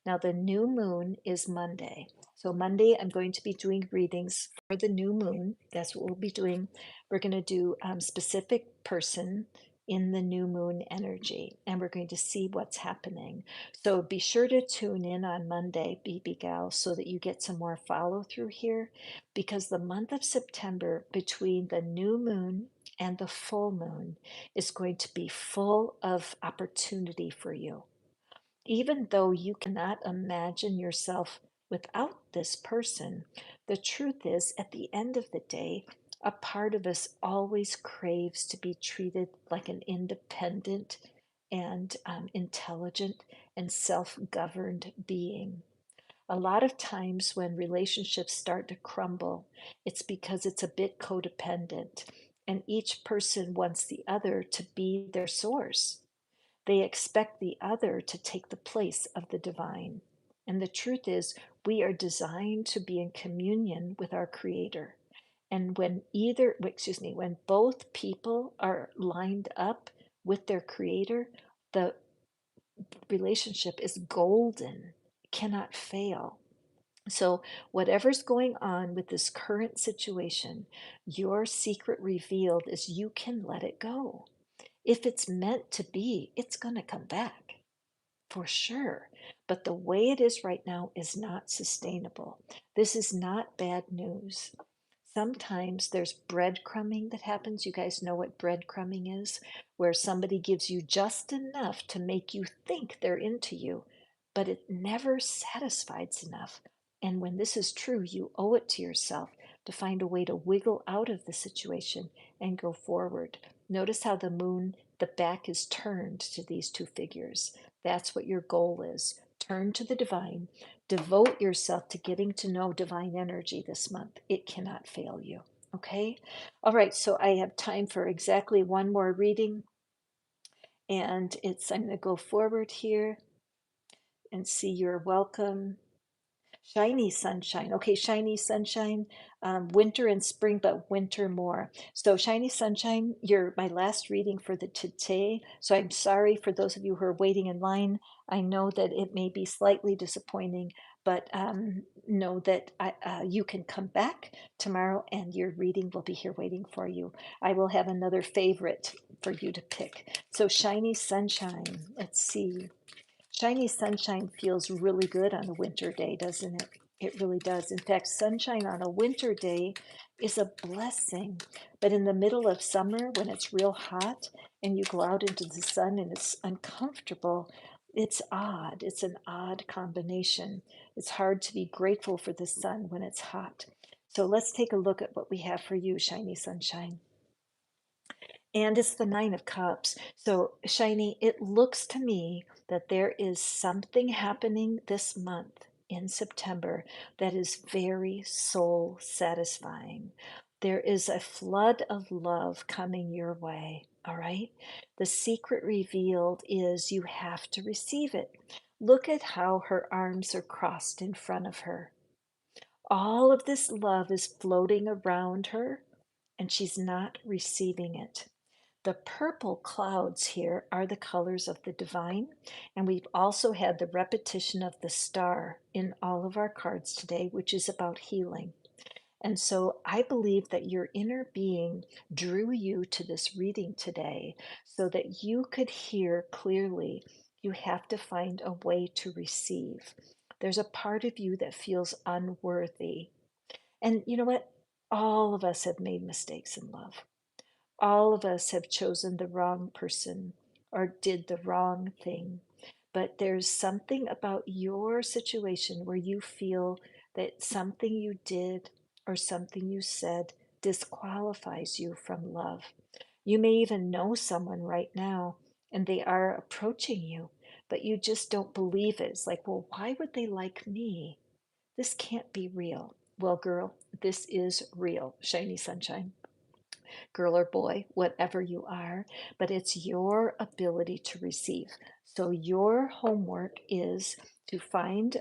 Now the new moon is Monday. So Monday, I'm going to be doing readings for the new moon. That's what we'll be doing. We're going to do specific person in the new moon energy, and we're going to see what's happening. So be sure to tune in on Monday, BB Gal, so that you get some more follow through here, because the month of September between the new moon and the full moon is going to be full of opportunity for you. Even though you cannot imagine yourself without this person, the truth is, at the end of the day, a part of us always craves to be treated like an independent and intelligent and self governed being. A lot of times when relationships start to crumble, it's because it's a bit codependent, and each person wants the other to be their source. They expect the other to take the place of the divine. And the truth is, we are designed to be in communion with our Creator. And when both people are lined up with their Creator, the relationship is golden, cannot fail. So, whatever's going on with this current situation, your secret revealed is you can let it go. If it's meant to be, it's going to come back for sure. But the way it is right now is not sustainable. This is not bad news. Sometimes there's breadcrumbing that happens. You guys know what breadcrumbing is, where somebody gives you just enough to make you think they're into you, but it never satisfies enough. And when this is true, you owe it to yourself to find a way to wiggle out of the situation and go forward. Notice how the moon the back is turned to these two figures. That's what your goal is. Turn to the divine. Devote yourself to getting to know divine energy this month. It cannot fail you. Okay? All right, so I have time for exactly one more reading. And I'm going to go forward here and see you're welcome. Shiny sunshine. Okay, shiny sunshine, winter and spring, but winter more. So shiny sunshine, you're my last reading for the today. So I'm sorry for those of you who are waiting in line. I know that it may be slightly disappointing, but know that you can come back tomorrow and your reading will be here waiting for you. I will have another favorite for you to pick. So shiny sunshine, let's see. Shiny sunshine feels really good on a winter day, doesn't it? It really does. In fact, sunshine on a winter day is a blessing. But in the middle of summer, when it's real hot and you go out into the sun and it's uncomfortable, it's odd. It's an odd combination. It's hard to be grateful for the sun when it's hot. So let's take a look at what we have for you, shiny sunshine. And it's the Nine of Cups. So, Shiny, it looks to me that there is something happening this month in September that is very soul satisfying. There is a flood of love coming your way. All right. The secret revealed is you have to receive it. Look at how her arms are crossed in front of her. All of this love is floating around her, and she's not receiving it. The purple clouds here are the colors of the divine, and we've also had the repetition of the star in all of our cards today, which is about healing. And so I believe that your inner being drew you to this reading today so that you could hear clearly. You have to find a way to receive. There's a part of you that feels unworthy. And you know what? All of us have made mistakes in love. All of us have chosen the wrong person or did the wrong thing. But there's something about your situation where you feel that something you did or something you said disqualifies you from love. You may even know someone right now and they are approaching you, but you just don't believe it. It's like, well, why would they like me? This can't be real. Well, girl, this is real, shiny sunshine, girl or boy, whatever you are, but it's your ability to receive. So your homework is to find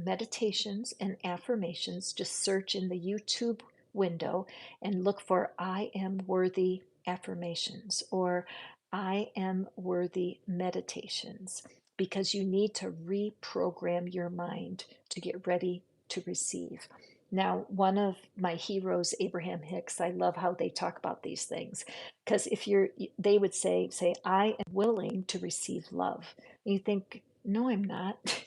meditations and affirmations. Just search in the YouTube window and look for I am worthy affirmations or I am worthy meditations, because you need to reprogram your mind to get ready to receive. Now, one of my heroes, Abraham Hicks, I love how they talk about these things, because if they would say, I am willing to receive love. And you think, no, I'm not.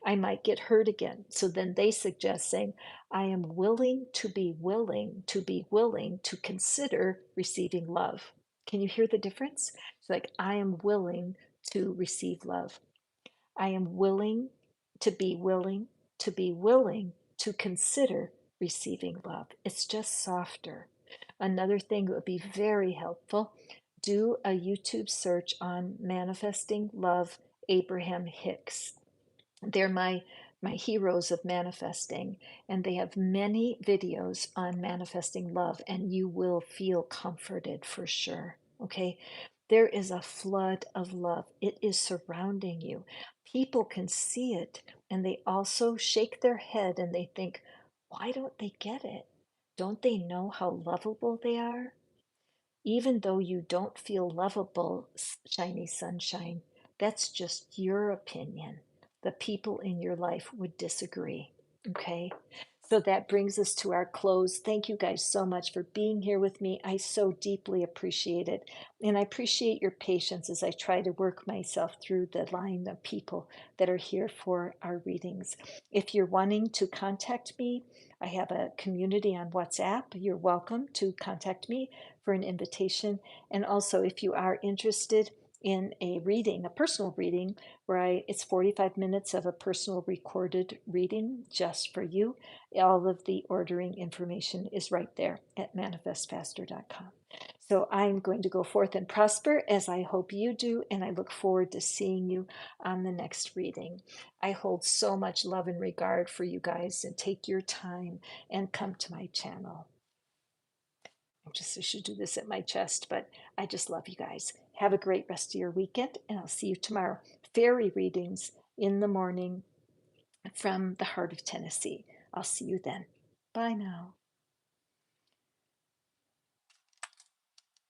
I might get hurt again. So then they suggest saying, I am willing to be willing to be willing to consider receiving love. Can you hear the difference? It's like, I am willing to receive love. I am willing to be willing to be willing to consider receiving love. It's just softer. Another thing that would be very helpful, do a YouTube search on Manifesting Love Abraham Hicks. They're my heroes of manifesting, and they have many videos on manifesting love, and you will feel comforted for sure. Okay, there is a flood of love. It is surrounding you. People can see it, and they also shake their head and they think, why don't they get it? Don't they know how lovable they are? Even though you don't feel lovable, shiny sunshine, that's just your opinion. The people in your life would disagree. Okay. So that brings us to our close. Thank you guys so much for being here with me. I so deeply appreciate it. And I appreciate your patience as I try to work myself through the line of people that are here for our readings. If you're wanting to contact me, I have a community on WhatsApp. You're welcome to contact me for an invitation. And also, if you are interested in a reading, a personal reading, where it's 45 minutes of a personal recorded reading just for you, all of the ordering information is right there at manifestfaster.com. So I'm going to go forth and prosper as I hope you do, and I look forward to seeing you on the next reading. I hold so much love and regard for you guys, and take your time and come to my channel. I should do this at my chest, but I just love you guys. Have a great rest of your weekend, and I'll see you tomorrow. Fairy readings in the morning from the heart of Tennessee. I'll see you then. Bye now.